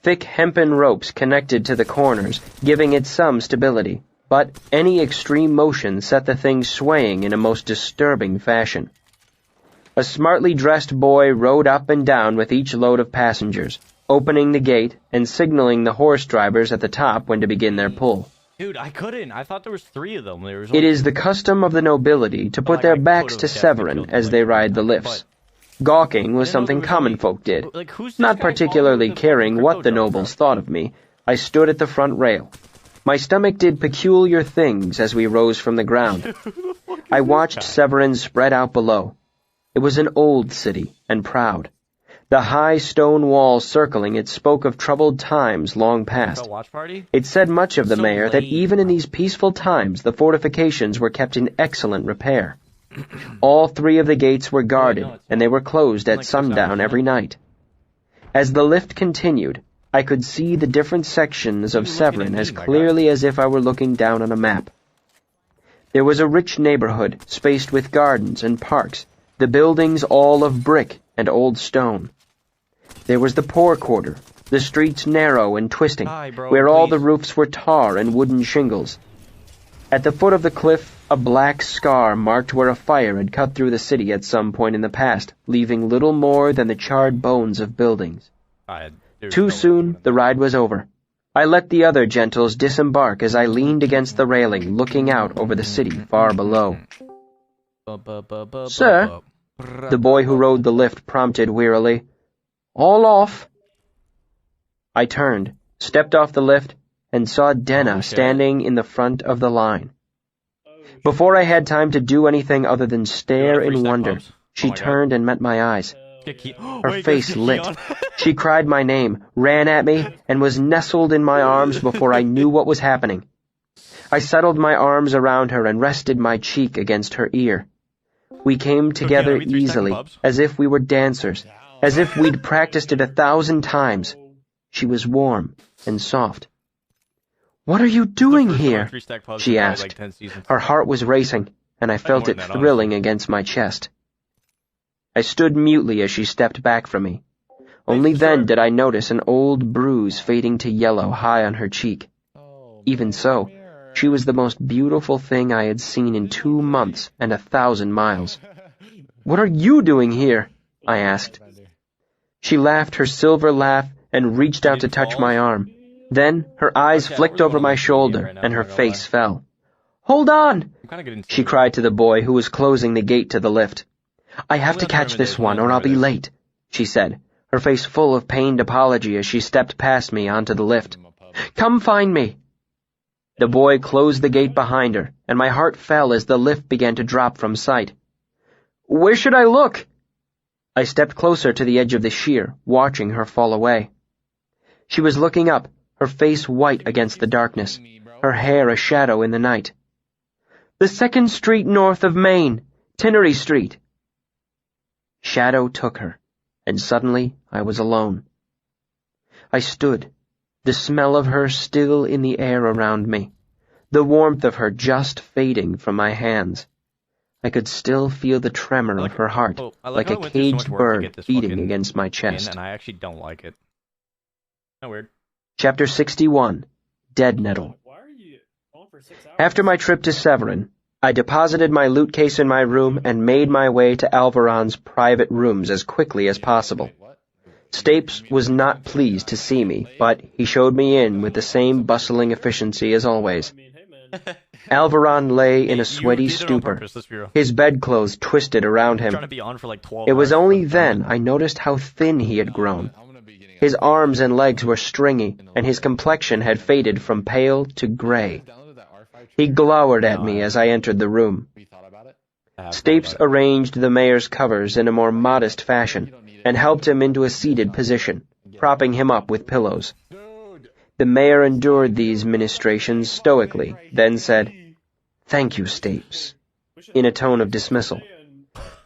Thick hempen ropes connected to the corners, giving it some stability, but any extreme motion set the thing swaying in a most disturbing fashion. A smartly dressed boy rode up and down with each load of passengers, opening the gate and signaling the horse drivers at the top when to begin their pull. Dude, I couldn't. I thought there was 3 of them. It is the custom of the nobility to put their backs to Severin as they ride the lifts. Gawking was something common folk did. Not particularly caring what the nobles thought of me, I stood at the front rail. My stomach did peculiar things as we rose from the ground. I watched Severin spread out below. It was an old city, and proud. The high stone walls circling it spoke of troubled times long past. It said much of the mayor that even in these peaceful times the fortifications were kept in excellent repair. All 3 of the gates were guarded, and they were closed at sundown every night. As the lift continued, I could see the different sections of Severin as clearly as if I were looking down on a map. There was a rich neighborhood, spaced with gardens and parks, the buildings all of brick and old stone. There was the poor quarter, the streets narrow and twisting, where all the roofs were tar and wooden shingles. At the foot of the cliff, a black scar marked where a fire had cut through the city at some point in the past, leaving little more than the charred bones of buildings. Too soon, the ride was over. I let the other gentles disembark as I leaned against the railing, looking out over the city far below. "Sir," the boy who rode the lift prompted wearily. "All off." I turned, stepped off the lift, and saw Denna standing in the front of the line. Before I had time to do anything other than stare in wonder, she turned and met my eyes. Her face lit. She cried my name, ran at me, and was nestled in my arms before I knew what was happening. I settled my arms around her and rested my cheek against her ear. We came together easily, as if we were dancers, as if we'd practiced it 1,000 times. She was warm and soft. "What are you doing here?" she asked. Her heart was racing, and I felt it thrilling against my chest. I stood mutely as she stepped back from me. Only then did I notice an old bruise fading to yellow high on her cheek. Even so, she was the most beautiful thing I had seen in 2 months and 1,000 miles. "What are you doing here?" I asked. She laughed her silver laugh and reached out to touch my arm. Then her eyes flicked over my shoulder and her face fell. "Hold on!" she cried to the boy who was closing the gate to the lift. "I have to catch this one or I'll be late," she said, her face full of pained apology as she stepped past me onto the lift. "Come find me." The boy closed the gate behind her, and my heart fell as the lift began to drop from sight. "Where should I look?" I stepped closer to the edge of the sheer, watching her fall away. She was looking up, her face white against the darkness, her hair a shadow in the night. "The 2nd Street north of Main, Tinnery Street." Shadow took her, and suddenly I was alone. I stood, the smell of her still in the air around me, the warmth of her just fading from my hands. I could still feel the tremor of her heart, like a caged bird beating against my chest. And I actually don't like it. Kinda weird. Chapter 61, Dead Nettle. After my trip to Severin, I deposited my loot case in my room and made my way to Alvaron's private rooms as quickly as possible. Stapes was not pleased to see me, but he showed me in with the same bustling efficiency as always. Alvaron lay in a sweaty stupor, his bedclothes twisted around him. It was only then I noticed how thin he had grown. His arms and legs were stringy, and his complexion had faded from pale to gray. He glowered at me as I entered the room. Stapes arranged the mayor's covers in a more modest fashion and helped him into a seated position, propping him up with pillows. The mayor endured these ministrations stoically, then said, "Thank you, Stapes," in a tone of dismissal.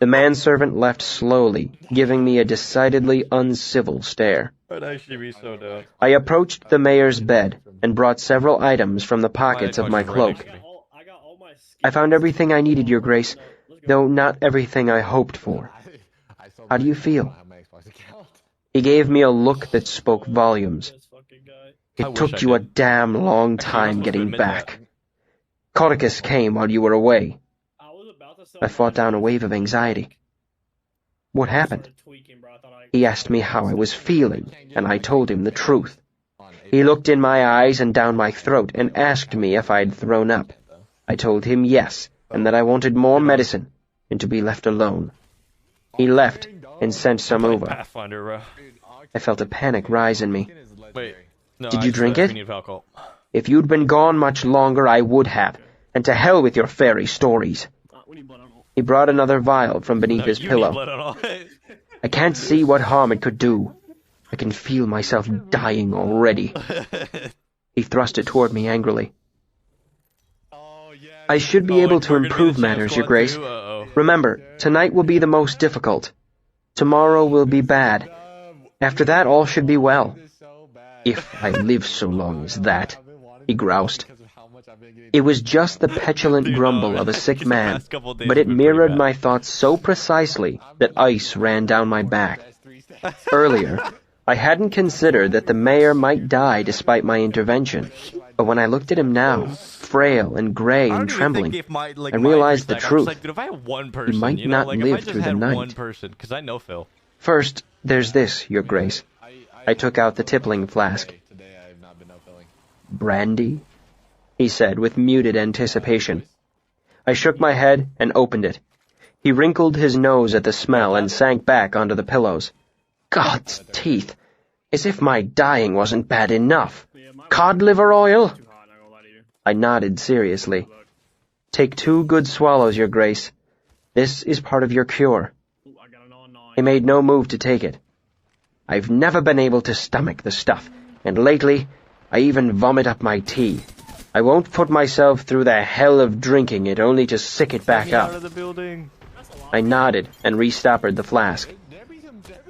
The manservant left slowly, giving me a decidedly uncivil stare. I approached the mayor's bed and brought several items from the pockets of my cloak. "I found everything I needed, Your Grace, though not everything I hoped for. How do you feel?" He gave me a look that spoke volumes. "It took you a damn long time getting back. Codicus came while you were away." I fought down a wave of anxiety. "What happened?" He asked me how I was feeling, and I told him the truth. He looked in my eyes and down my throat and asked me if I'd thrown up. I told him yes, and that I wanted more medicine, and to be left alone. He left and sent some over. I felt a panic rise in me. "Did you drink it?" "If you'd been gone much longer, I would have, and to hell with your fairy stories." He brought another vial from beneath his pillow. "I can't see what harm it could do. I can feel myself dying already." He thrust it toward me angrily. "I should be able to improve matters, Your Grace. Remember, tonight will be the most difficult. Tomorrow will be bad. After that, all should be well." "If I live so long as that," he groused. It was just the petulant grumble of a sick man, but it mirrored my thoughts so precisely that ice ran down my back. Earlier, I hadn't considered that the mayor might die despite my intervention, but when I looked at him now, frail and gray and trembling, I realized the truth. He might not live through the night. "First, there's this, Your Grace." I took out the tippling flask. "Brandy?" he said with muted anticipation. I shook my head and opened it. He wrinkled his nose at the smell and sank back onto the pillows. "God's teeth! As if my dying wasn't bad enough. Cod liver oil?" I nodded seriously. "Take 2 good swallows, Your Grace. This is part of your cure." He made no move to take it. "I've never been able to stomach the stuff, and lately I even vomit up my tea. I won't put myself through the hell of drinking it only to sick it back up." I nodded and restoppered the flask.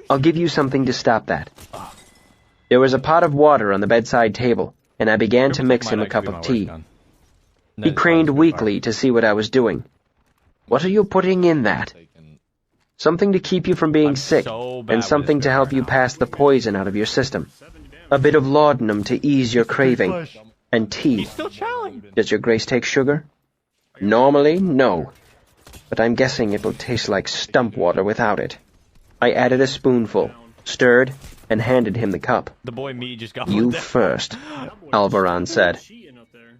"I'll give you something to stop that." There was a pot of water on the bedside table, and I began to mix him a cup of tea. He craned weakly to see what I was doing. "What are you putting in that?" "Something to keep you from being sick, and something to help you pass the poison out of your system. A bit of laudanum to ease your craving, and tea." "Does Your Grace take sugar?" "Normally, no, but I'm guessing it will taste like stump water without it." I added a spoonful, stirred, and handed him the cup. "You first," Alvaron said.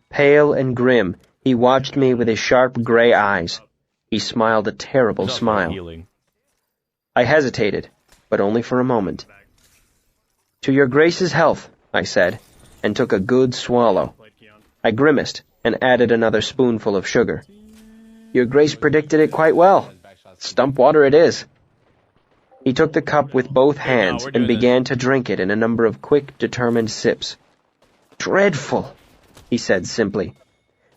Pale and grim, he watched me with his sharp gray eyes. He smiled a terrible smile. I hesitated, but only for a moment. "To Your Grace's health," I said, and took a good swallow. I grimaced and added another spoonful of sugar. Your Grace predicted it quite well. Stump water it is. He took the cup with both hands and began to drink it in a number of quick, determined sips. Dreadful, he said simply,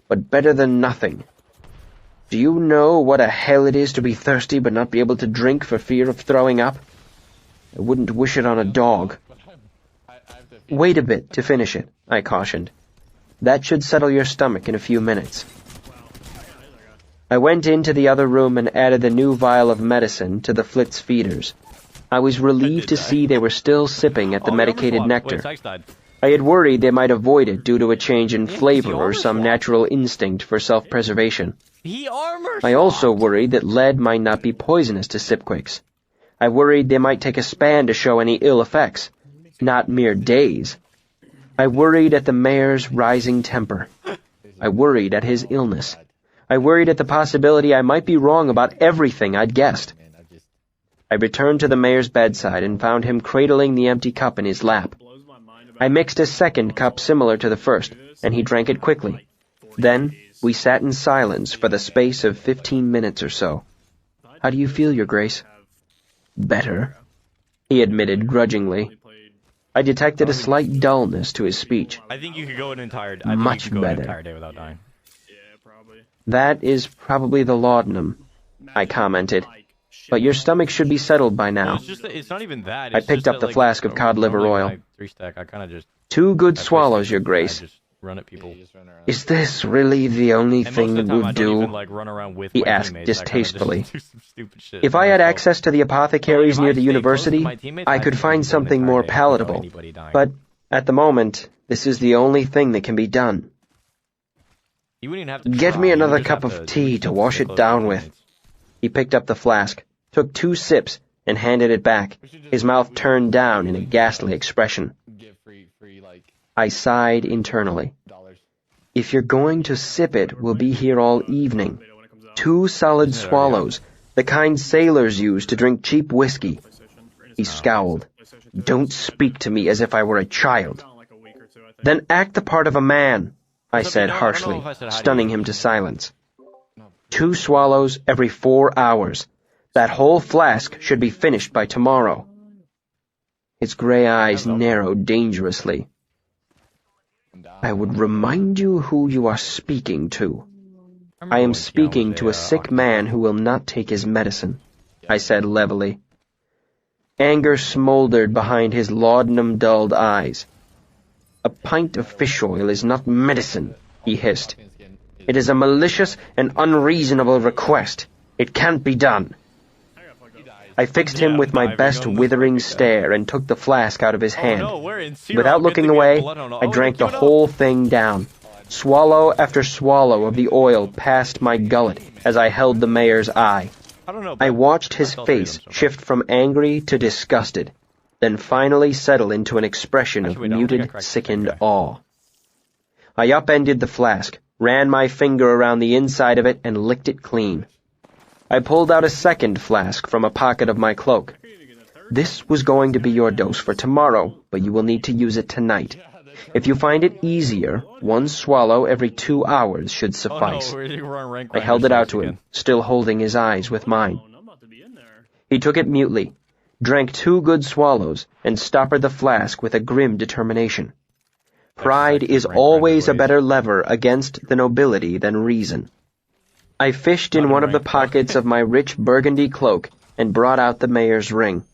but better than nothing. Do you know what a hell it is to be thirsty but not be able to drink for fear of throwing up? I wouldn't wish it on a dog. Wait a bit to finish it, I cautioned. That should settle your stomach in a few minutes. I went into the other room and added the new vial of medicine to the Flitz feeders. I was relieved to see they were still sipping at the medicated nectar. I had worried they might avoid it due to a change in flavor or some natural instinct for self-preservation. I also worried that lead might not be poisonous to Sipquicks. I worried they might take a span to show any ill effects, not mere days. I worried at the mayor's rising temper. I worried at his illness. I worried at the possibility I might be wrong about everything I'd guessed. I returned to the mayor's bedside and found him cradling the empty cup in his lap. I mixed a second cup similar to the first, and he drank it quickly. Then we sat in silence for the space of 15 minutes or so. How do you feel, Your Grace? Better, he admitted grudgingly. I detected a slight dullness to his speech. I think you could go an entire Much better. An entire day without dying. That is probably the laudanum, I commented. But your stomach should be settled by now. It's not even that. I picked up the flask of cod liver oil. 3-stack, I kind of just... 2 good swallows, Your Grace. I just run at people. Is this really the only thing that would do? Run around with He asked distastefully. Shit If I had access to the apothecaries near the university, I could find something more palatable. But at the moment, this is the only thing that can be done. Get me another cup of tea to wash it down with. He picked up the flask, took 2 sips, and handed it back, his mouth turned down in a ghastly expression. I sighed internally. If you're going to sip it, we'll be here all evening. 2 solid swallows, the kind sailors use to drink cheap whiskey. He scowled. Don't speak to me as if I were a child. Then act the part of a man, I said harshly, stunning him to silence. 2 swallows every 4 hours. That whole flask should be finished by tomorrow. His gray eyes narrowed dangerously. I would remind you who you are speaking to. I am speaking to a sick man who will not take his medicine, I said levelly. Anger smoldered behind his laudanum-dulled eyes. A pint of fish oil is not medicine, he hissed. It is a malicious and unreasonable request. It can't be done. I fixed him with my best withering stare and took the flask out of his hand. Without looking away, I drank the whole thing down. Swallow after swallow of the oil passed my gullet as I held the mayor's eye. I watched his face shift from angry to disgusted, then finally settle into an expression of muted, sickened awe. I upended the flask, ran my finger around the inside of it, and licked it clean. I pulled out a second flask from a pocket of my cloak. This was going to be your dose for tomorrow, but you will need to use it tonight. If you find it easier, 1 swallow every 2 hours should suffice. I held it out to him, still holding his eyes with mine. He took it mutely, drank 2 good swallows, and stoppered the flask with a grim determination. Pride is always a better lever against the nobility than reason. I fished in one of the pockets of my rich burgundy cloak and brought out the mayor's ring.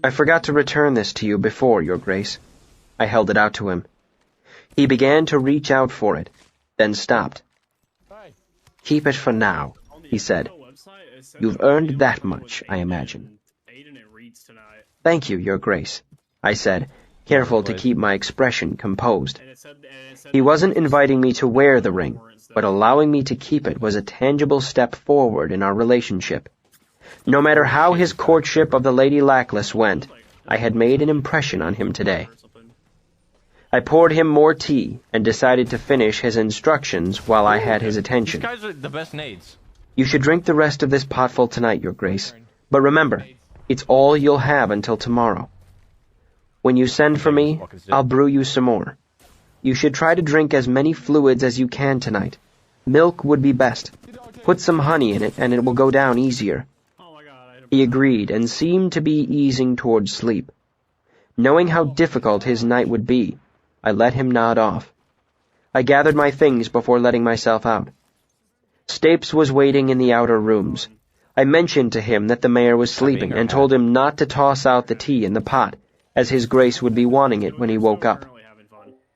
I forgot to return this to you before, Your Grace. I held it out to him. He began to reach out for it, then stopped. Keep it for now, he said. You've earned that much, I imagine. Thank you, Your Grace, I said, careful to keep my expression composed. He wasn't inviting me to wear the ring, but allowing me to keep it was a tangible step forward in our relationship. No matter how his courtship of the Lady Lackless went, I had made an impression on him today. I poured him more tea and decided to finish his instructions while I had his attention. These guys are the best nades. You should drink the rest of this potful tonight, Your Grace. But remember, it's all you'll have until tomorrow. When you send for me, I'll brew you some more. You should try to drink as many fluids as you can tonight. Milk would be best. Put some honey in it, and it will go down easier." He agreed and seemed to be easing towards sleep. Knowing how difficult his night would be, I let him nod off. I gathered my things before letting myself out. Stapes was waiting in the outer rooms. I mentioned to him that the mayor was sleeping and told him not to toss out the tea in the pot, as his grace would be wanting it when he woke up.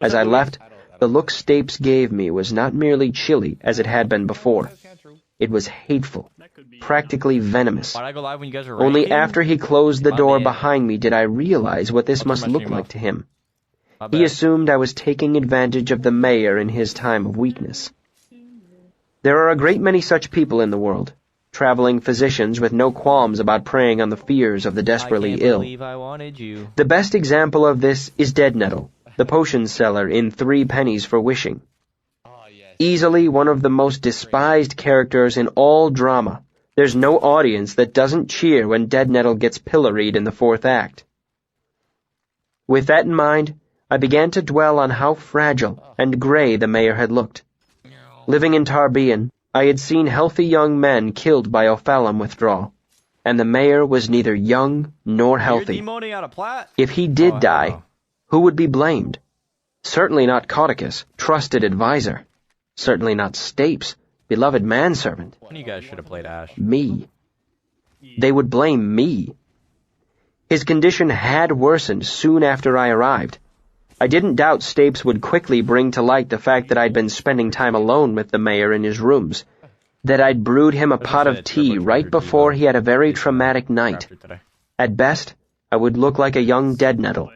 As I left, the look Stapes gave me was not merely chilly as it had been before. It was hateful, practically venomous. Only after he closed the door behind me did I realize what this must look like to him. He assumed I was taking advantage of the mayor in his time of weakness. There are a great many such people in the world, traveling physicians with no qualms about preying on the fears of the desperately ill. The best example of this is Deadnettle, the potion seller in 3 pennies for wishing. Easily one of the most despised characters in all drama, there's no audience that doesn't cheer when Deadnettle gets pilloried in the 4th act. With that in mind, I began to dwell on how fragile and gray the mayor had looked. Living in Tarbean, I had seen healthy young men killed by Ophalum withdrawal, and the mayor was neither young nor healthy. If he did die, who would be blamed? Certainly not Caudicus, trusted advisor. Certainly not Stapes, beloved manservant. You guys should have played Ash. Me. They would blame me. His condition had worsened soon after I arrived. I didn't doubt Stapes would quickly bring to light the fact that I'd been spending time alone with the mayor in his rooms, that I'd brewed him a pot of tea right before he had a very traumatic night. At best, I would look like a young Deadnettle.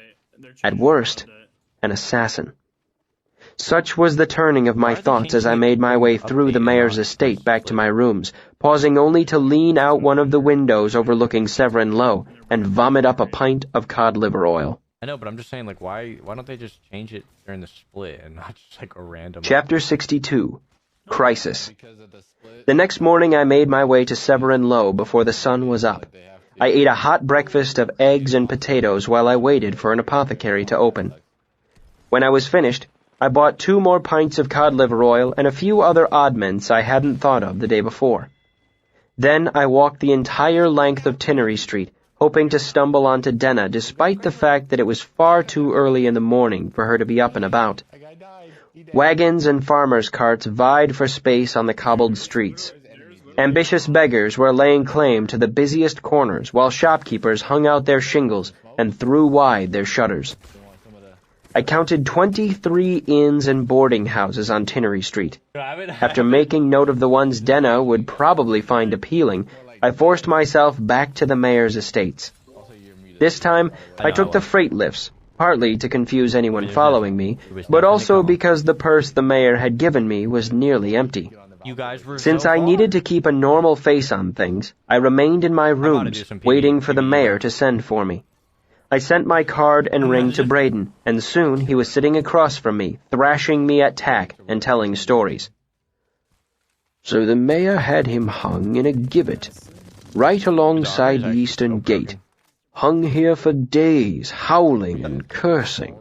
At worst, an assassin. Such was the turning of my thoughts as I made my way through the mayor's estate back to my rooms, pausing only to lean out one of the windows overlooking Severin Low and vomit up a pint of cod liver oil. I know, but I'm just saying, like, why don't they just change it during the split and not just, like, a random... Chapter 62. Crisis. The next morning I made my way to Severin Low before the sun was up. I ate a hot breakfast of eggs and potatoes while I waited for an apothecary to open. When I was finished, I bought 2 more pints of cod liver oil and a few other oddments I hadn't thought of the day before. Then I walked the entire length of Tinnery Street, hoping to stumble onto Denna despite the fact that it was far too early in the morning for her to be up and about. Wagons and farmers' carts vied for space on the cobbled streets. Ambitious beggars were laying claim to the busiest corners, while shopkeepers hung out their shingles and threw wide their shutters. I counted 23 inns and boarding houses on Tinnery Street. After making note of the ones Denna would probably find appealing, I forced myself back to the mayor's estates. This time, I took the freight lifts, partly to confuse anyone following me, but also because the purse the mayor had given me was nearly empty. Since I needed to keep a normal face on things, I remained in my rooms, waiting for the mayor to send for me. I sent my card and ring to Braden, and soon he was sitting across from me, thrashing me at tack and telling stories. So the mayor had him hung in a gibbet, right alongside the eastern gate, hung here for days, howling and cursing,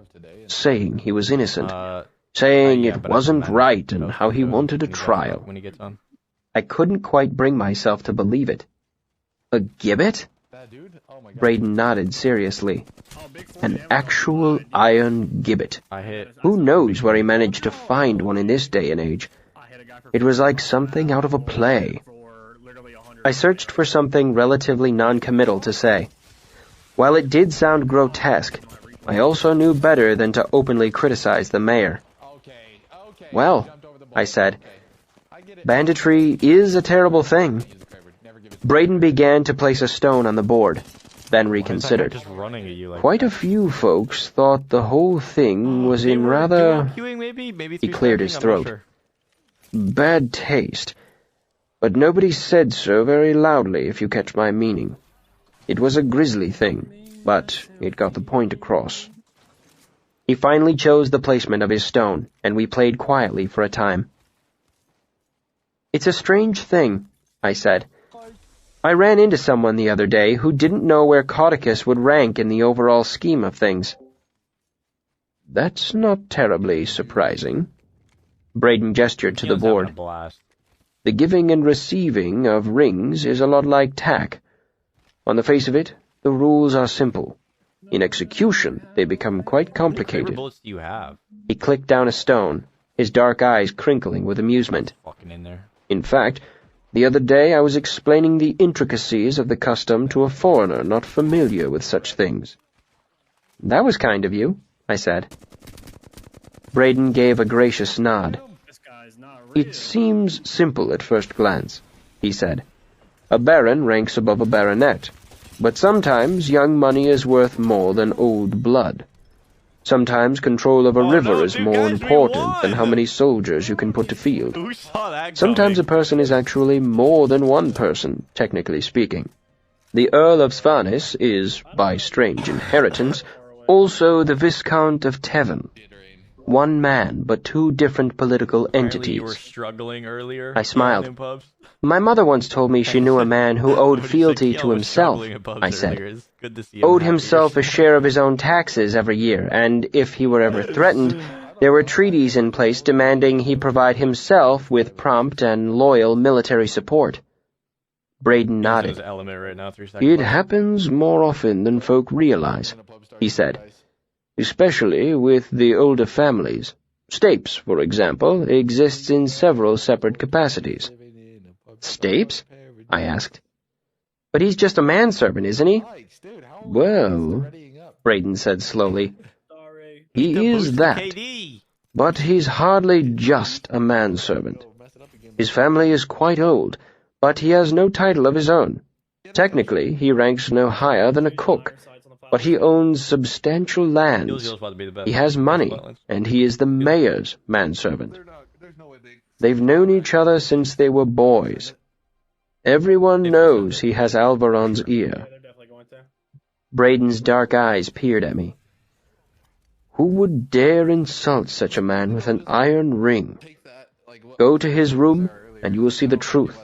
saying he was innocent, saying it wasn't right and how he wanted a trial. I couldn't quite bring myself to believe it. A gibbet? Braden nodded seriously. An actual iron gibbet. Who knows where he managed to find one in this day and age? It was like something out of a play. I searched for something relatively non-committal to say. While it did sound grotesque, I also knew better than to openly criticize the mayor. Well, I said, banditry is a terrible thing. Braden began to place a stone on the board, then reconsidered. Quite a few folks thought the whole thing was in rather... He cleared his throat. Bad taste. But nobody said so very loudly, if you catch my meaning. It was a grisly thing, but it got the point across. He finally chose the placement of his stone, and we played quietly for a time. It's a strange thing, I said. I ran into someone the other day who didn't know where Caudicus would rank in the overall scheme of things. That's not terribly surprising. Braden gestured to the board. The giving and receiving of rings is a lot like tack. On the face of it, the rules are simple. In execution, they become quite complicated. How many bullets do you have? He clicked down a stone, his dark eyes crinkling with amusement. In fact, the other day I was explaining the intricacies of the custom to a foreigner not familiar with such things. That was kind of you, I said. Braden gave a gracious nod. It seems simple at first glance, he said. A baron ranks above a baronet, but sometimes young money is worth more than old blood. Sometimes control of a river is more important than how many soldiers you can put to field. Sometimes a person is actually more than one person, technically speaking. The Earl of Svanes is, by strange inheritance, also the Viscount of Tevin. One man, but two different political entities. You were struggling earlier. I smiled. My mother once told me she knew a man who owed fealty to himself, I said. Owed himself a share of his own taxes every year, and if he were ever threatened, there were treaties in place demanding he provide himself with prompt and loyal military support. Braden nodded. It happens more often than folk realize, he said. Especially with the older families. Stapes, for example, exists in several separate capacities. Stapes? I asked. But he's just a manservant, isn't he? Well, Braden said slowly, he is that. But he's hardly just a manservant. His family is quite old, but he has no title of his own. Technically, he ranks no higher than a cook. But he owns substantial lands. He has money, and he is the mayor's manservant. They've known each other since they were boys. Everyone knows he has Alvaron's ear. Braden's dark eyes peered at me. Who would dare insult such a man with an iron ring? Go to his room, and you will see the truth.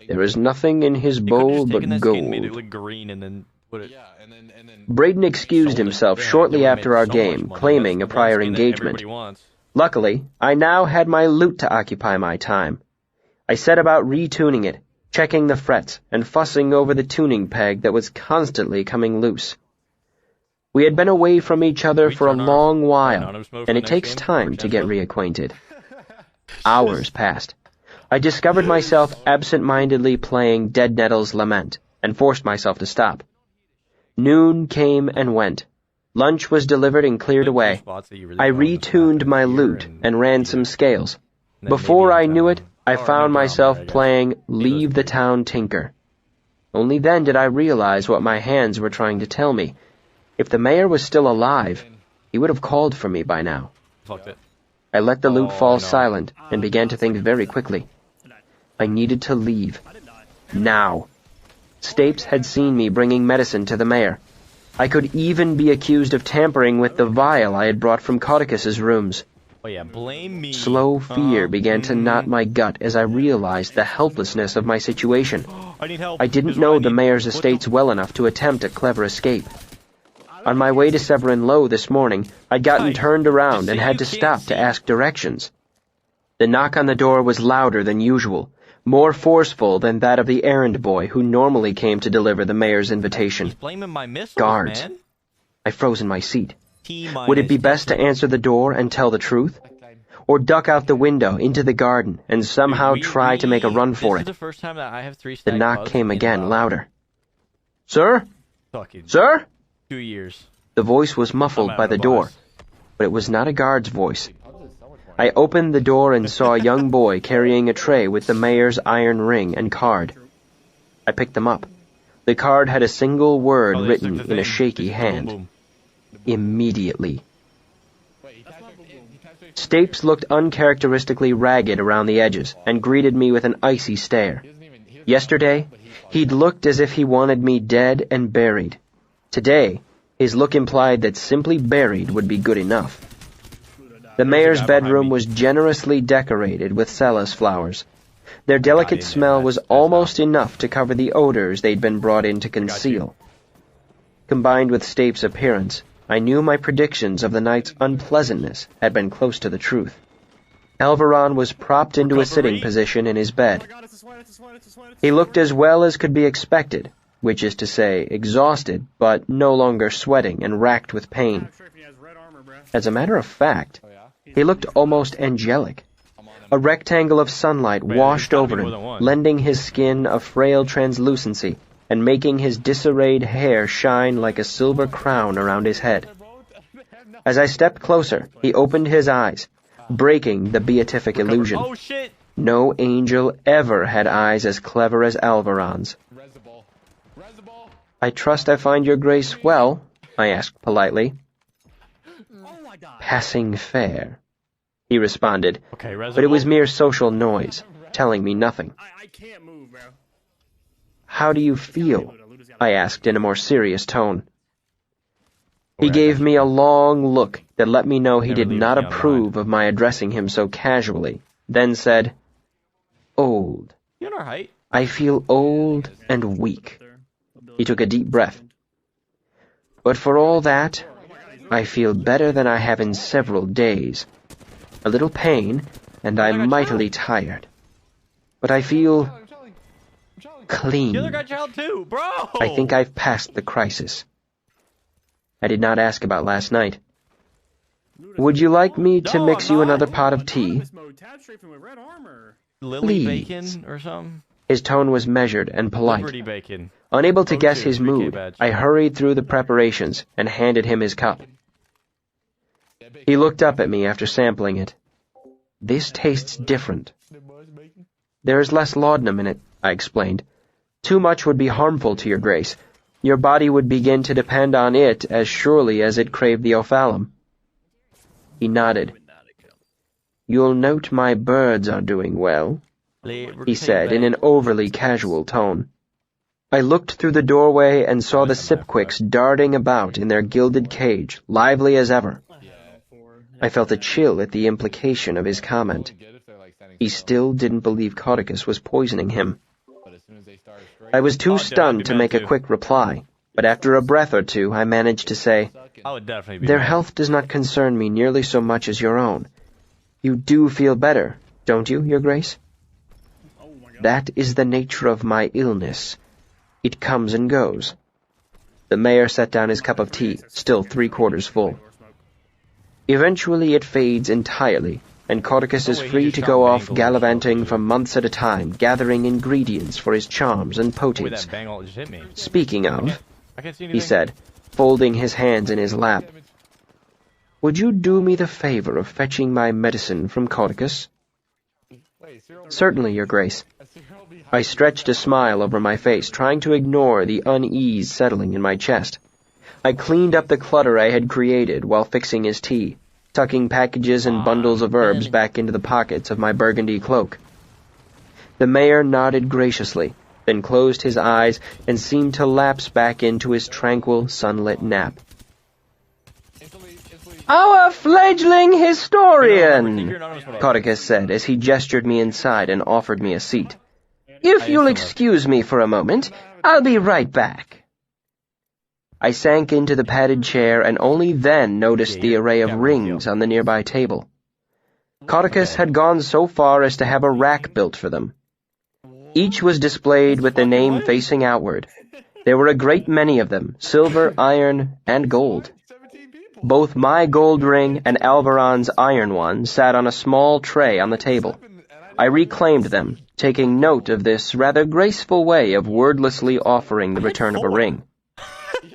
There is nothing in his bowl but gold. Braden excused himself shortly after our game, claiming a prior engagement. Luckily, I now had my lute to occupy my time. I set about retuning it, checking the frets, and fussing over the tuning peg that was constantly coming loose. We had been away from each other for a long while, and it takes time to get reacquainted. Hours passed. I discovered myself absent-mindedly playing Dead Nettle's Lament, and forced myself to stop. Noon came and went. Lunch was delivered and cleared away. I retuned my lute and ran some scales. Before I knew it, I found myself playing Leave the Town Tinker. Only then did I realize what my hands were trying to tell me. If the mayor was still alive, he would have called for me by now. I let the lute fall silent and began to think very quickly. I needed to leave. Now. Stapes had seen me bringing medicine to the mayor. I could even be accused of tampering with the vial I had brought from Caudicus's rooms. Blame me. Slow fear began to knot my gut as I realized the helplessness of my situation. I didn't know the mayor's estates well enough to attempt a clever escape. On my way to Severin Lowe this morning, I'd gotten turned around and had to stop to ask directions. The knock on the door was louder than usual, more forceful than that of the errand boy who normally came to deliver the mayor's invitation. Guards. I froze in my seat. Would it be best to answer the door and tell the truth? Or duck out the window into the garden and somehow try to make a run for it? The knock came again, louder. Sir? Sir? 2 years. The voice was muffled by the door, but it was not a guard's voice. I opened the door and saw a young boy carrying a tray with the mayor's iron ring and card. I picked them up. The card had a single word written in a shaky hand. Immediately. Stapes looked uncharacteristically ragged around the edges and greeted me with an icy stare. Yesterday, he'd looked as if he wanted me dead and buried. Today, his look implied that simply buried would be good enough. The mayor's bedroom was generously decorated with Celis flowers. Their delicate smell was almost enough to cover the odors they'd been brought in to conceal. Combined with Stapes' appearance, I knew my predictions of the night's unpleasantness had been close to the truth. Alvaron was propped into a sitting position in his bed. He looked as well as could be expected, which is to say, exhausted, but no longer sweating and racked with pain. As a matter of fact, he looked almost angelic. A rectangle of sunlight washed over him, lending his skin a frail translucency and making his disarrayed hair shine like a silver crown around his head. As I stepped closer, he opened his eyes, breaking the beatific illusion. Oh, shit! No angel ever had eyes as clever as Alvaron's. "I trust I find your grace well?" I asked politely. "Passing fair," he responded, Okay, but it was mere social noise, telling me nothing. I can't move, bro. "How do you feel?" I asked in a more serious tone. He gave me a long look that let me know he did not approve of my addressing him so casually, then said, "Old. You in our height? I feel old and weak." He took a deep breath. "But for all that, I feel better than I have in several days. A little pain, and I'm mightily tired. But I feel clean. The other guy child too, bro! I think I've passed the crisis." I did not ask about last night. "Would you like me to No, mix I'm you not. another pot of tea?" Lily Please. bacon or something? His tone was measured and polite. Liberty bacon. Unable to guess O2, his 3K mood, badge. I hurried through the preparations and handed him his cup. He looked up at me after sampling it. "This tastes different." "There is less laudanum in it," I explained. "Too much would be harmful to your grace. Your body would begin to depend on it as surely as it craved the ophalum." He nodded. "You'll note my birds are doing well," he said in an overly casual tone. I looked through the doorway and saw the Sipquicks darting about in their gilded cage, lively as ever. I felt a chill at the implication of his comment. He still didn't believe Cauticus was poisoning him. I was too stunned to make a quick reply, but after a breath or two I managed to say, I would definitely be "Their mad. health does not concern me nearly so much as your own. You do feel better, don't you, Your Grace?" "That is the nature of my illness. It comes and goes." The mayor set down his cup of tea, still 3/4 full. "Eventually it fades entirely, and Cauticus is wait, he free just to shot go off Bangle. gallivanting for months at a time, gathering ingredients for his charms and Wait, potions. that bangle just hit me. Speaking of," I can't see anything. he said, folding his hands in his lap, "would you do me the favor of fetching my medicine from Cauticus?" "Certainly, Your Grace." I stretched a smile over my face, trying to ignore the unease settling in my chest. I cleaned up the clutter I had created while fixing his tea, tucking packages and bundles of herbs back into the pockets of my burgundy cloak. The mayor nodded graciously, then closed his eyes and seemed to lapse back into his tranquil, sunlit nap. "Our fledgling historian," Cauticus said as he gestured me inside and offered me a seat. "If you'll excuse me for a moment, I'll be right back." I sank into the padded chair and only then noticed the array of rings on the nearby table. Cauticus had gone so far as to have a rack built for them. Each was displayed with the name facing outward. There were a great many of them, silver, iron, and gold. Both my gold ring and Alvaron's iron one sat on a small tray on the table. I reclaimed them, taking note of this rather graceful way of wordlessly offering the return of a ring.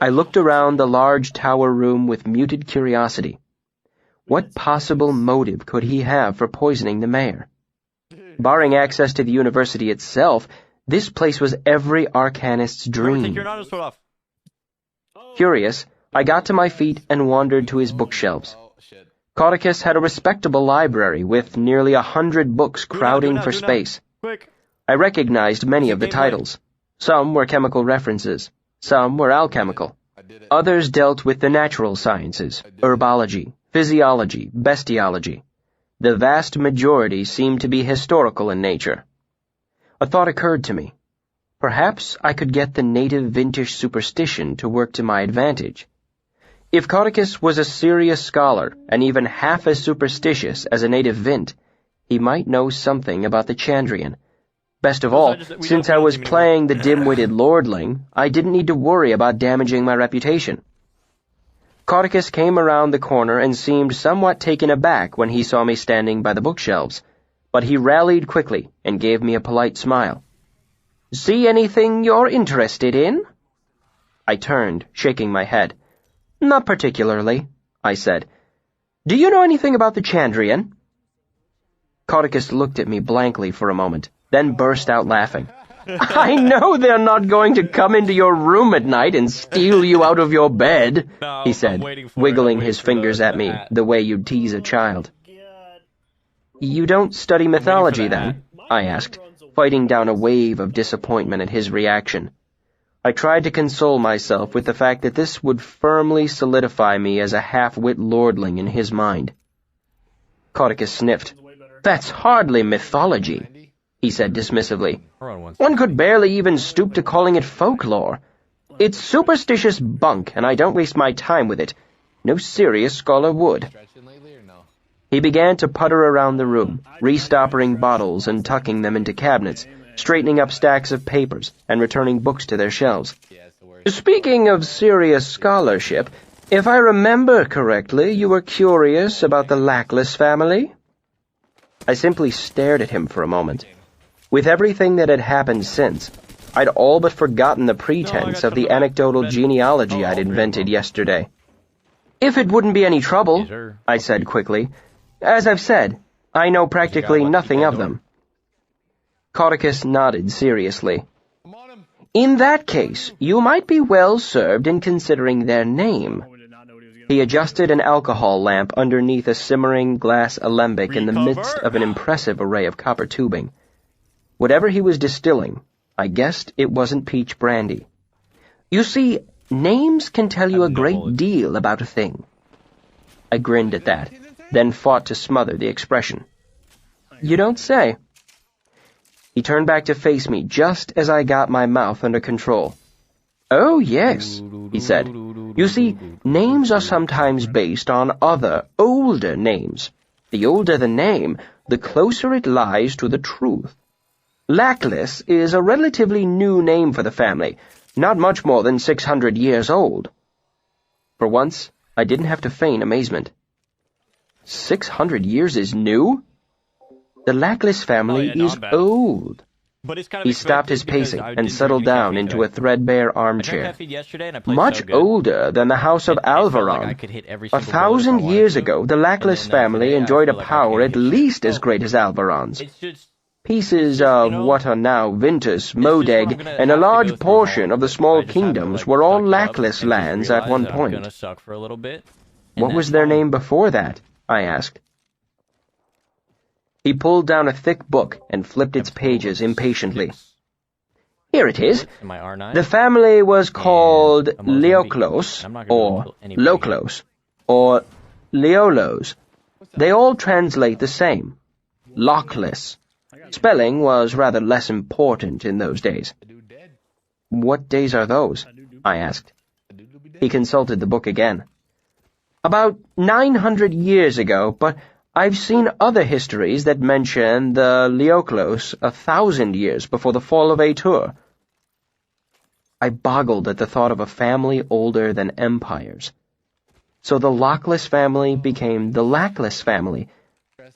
I looked around the large tower room with muted curiosity. What possible motive could he have for poisoning the mayor? Barring access to the university itself, this place was every arcanist's Take dream. your notice off. Curious, I got to my feet and wandered to his bookshelves. Cauticus had a respectable library with nearly 100 books crowding for space. Quick. I recognized many of the titles. Some were chemical references. Some were alchemical. Others dealt with the natural sciences, herbology, physiology, bestiology. The vast majority seemed to be historical in nature. A thought occurred to me. Perhaps I could get the native vintage superstition to work to my advantage. If Codicus was a serious scholar and even half as superstitious as a native Vint, he might know something about the Chandrian. Best of all, since I was playing the dim-witted lordling, I didn't need to worry about damaging my reputation. Codicus came around the corner and seemed somewhat taken aback when he saw me standing by the bookshelves, but he rallied quickly and gave me a polite smile. "See anything you're interested in?" I turned, shaking my head. "Not particularly," I said. "Do you know anything about the Chandrian?" Codicus looked at me blankly for a moment, then burst out laughing. "I know they're not going to come into your room at night and steal you out of your bed," he said, wiggling his fingers at me the way you'd tease a child. "You don't study mythology, then?" I asked, fighting down a wave of disappointment at his reaction. I tried to console myself with the fact that this would firmly solidify me as a half-wit lordling in his mind. Codicus sniffed. "That's hardly mythology," he said dismissively. "One could barely even stoop to calling it folklore. It's superstitious bunk, and I don't waste my time with it. No serious scholar would." He began to putter around the room, restoppering bottles and tucking them into cabinets, straightening up stacks of papers and returning books to their shelves. "Speaking of serious scholarship, if I remember correctly, you were curious about the Lackless family?" I simply stared at him for a moment. With everything that had happened since, I'd all but forgotten the pretense of the anecdotal genealogy I'd invented yesterday. "If it wouldn't be any trouble," I said quickly. "As I've said, I know practically nothing of them." Codicus nodded seriously. "In that case, you might be well served in considering their name." He adjusted an alcohol lamp underneath a simmering glass alembic in the midst of an impressive array of copper tubing. Whatever he was distilling, I guessed it wasn't peach brandy. "You see, names can tell you a great deal about a thing." I grinned at that, then fought to smother the expression. "You don't say." He turned back to face me just as I got my mouth under control. "Oh, yes," he said. "You see, names are sometimes based on other, older names. The older the name, the closer it lies to the truth. Lackless is a relatively new name for the family, not much more than 600 years old." For once, I didn't have to feign amazement. 600 years is new? The Lackless family is old. He stopped his pacing and settled down into a threadbare armchair. "Much older than the House of Alvaron. 1,000 years ago, the Lackless family enjoyed a power at least as great as Alvaron's. Pieces of what are now Vintus, Modeg, and a large portion of the small kingdoms were all Lackless lands at one point." "What was their name before that?" I asked. He pulled down a thick book and flipped its pages impatiently. "Here it is. The family was called Leoklos, or Loklos, or Leolos. They all translate the same. Lockless. Spelling was rather less important in those days." "What days are those?" I asked. He consulted the book again. "About 900 years ago, but I've seen other histories that mention the Leoklos 1,000 years before the fall of Atur." I boggled at the thought of a family older than empires. So the Lockless family became the Lackless family.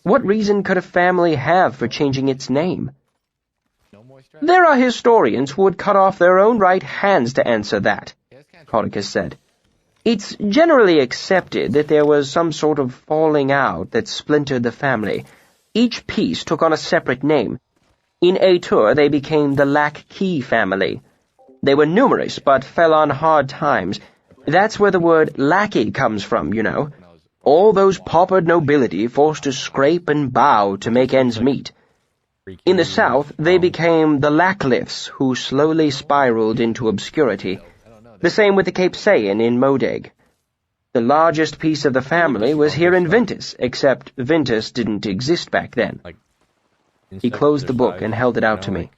What reason could a family have for changing its name? "There are historians who would cut off their own right hands to answer that," Codicus said. "It's generally accepted that there was some sort of falling out that splintered the family. Each piece took on a separate name. In Atur, they became the Lack-Key family. They were numerous, but fell on hard times. That's where the word lackey comes from, you know. All those paupered nobility forced to scrape and bow to make ends meet. In the south, they became the Lacklifs, who slowly spiraled into obscurity. The same with the Cape Sayan in Modeg. The largest piece of the family was here in Vintus, except Vintus didn't exist back then." He closed the book and held it out to me.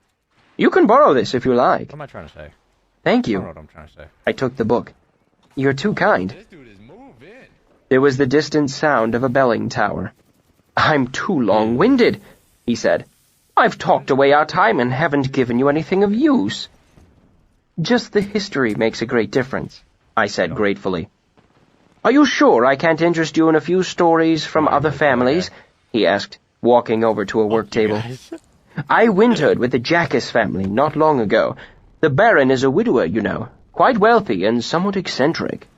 "You can borrow this if you like." What am I trying to say? "Thank I you." don't know what I'm trying to say. I took the book. "You're too kind." There was the distant sound of a belling tower. "I'm too long-winded," he said. "I've talked away our time and haven't given you anything of use." "Just the history makes a great difference," I said gratefully. "Are you sure I can't interest you in a few stories from other families?" he asked, walking over to a work table. "I wintered with the Jackus family not long ago. The Baron is a widower, you know, quite wealthy and somewhat eccentric."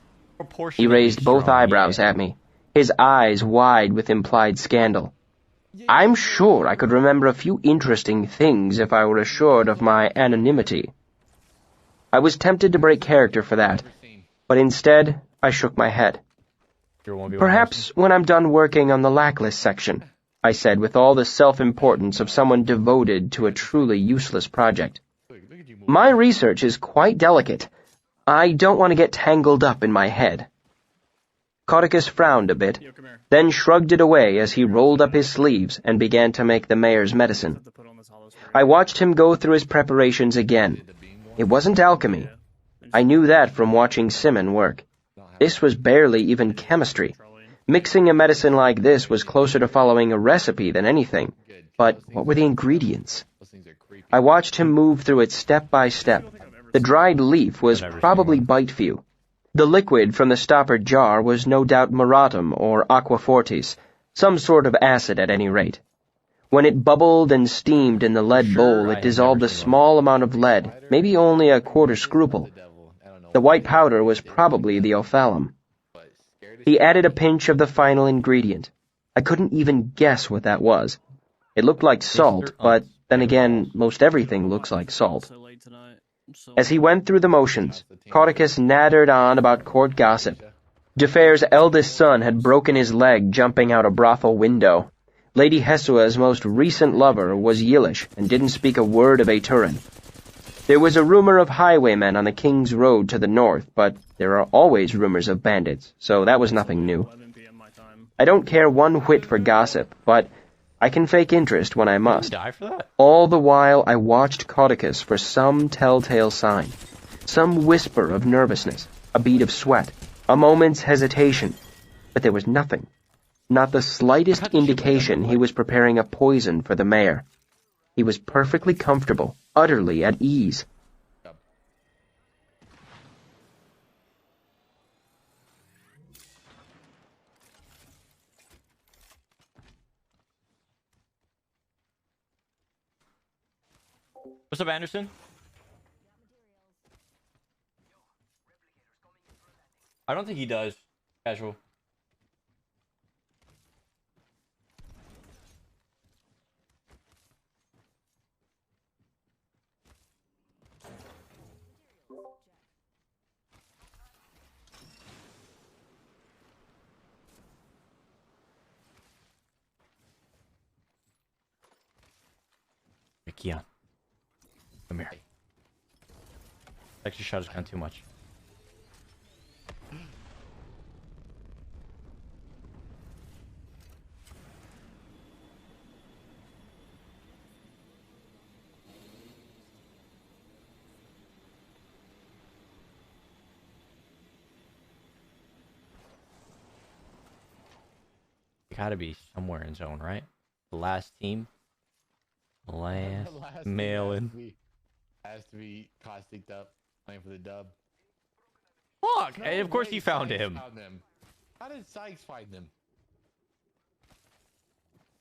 He raised both eyebrows at me, his eyes wide with implied scandal. "I'm sure I could remember a few interesting things if I were assured of my anonymity." I was tempted to break character for that, but instead I shook my head. "Perhaps when I'm done working on the lackless section," I said with all the self-importance of someone devoted to a truly useless project. "My research is quite delicate. I don't want to get tangled up in my head." Codicus frowned a bit, then shrugged it away as he rolled up his sleeves and began to make the mayor's medicine. I watched him go through his preparations again. It wasn't alchemy. I knew that from watching Simon work. This was barely even chemistry. Mixing a medicine like this was closer to following a recipe than anything. But what were the ingredients? I watched him move through it step by step. The dried leaf was probably bitefew. The liquid from the stoppered jar was no doubt moratum or aquafortis, some sort of acid at any rate. When it bubbled and steamed in the lead bowl, it dissolved a small amount of lead, maybe only a quarter scruple. The white powder was probably the ophalum. He added a pinch of the final ingredient. I couldn't even guess what that was. It looked like salt, but then again, most everything looks like salt. As he went through the motions, Codicus nattered on about court gossip. Defair's eldest son had broken his leg jumping out a brothel window. Lady Hesua's most recent lover was Yillish and didn't speak a word of Aeturin. There was a rumor of highwaymen on the King's Road to the north, but there are always rumors of bandits, so that was nothing new. I don't care one whit for gossip, but I can fake interest when I must. Die for that? All the while I watched Codicus for some telltale sign, some whisper of nervousness, a bead of sweat, a moment's hesitation, but there was nothing. Not the slightest indication he was preparing a poison for the mayor. He was perfectly comfortable, utterly at ease. What's up, Anderson? I don't think he does. Casual. Keon. Come here. Actually, shot his gun too much. Gotta be somewhere in zone, right? The last team. Last mail-in. Has to be caustic up, playing for the dub. Fuck! And of course he found him. How did Sykes find them?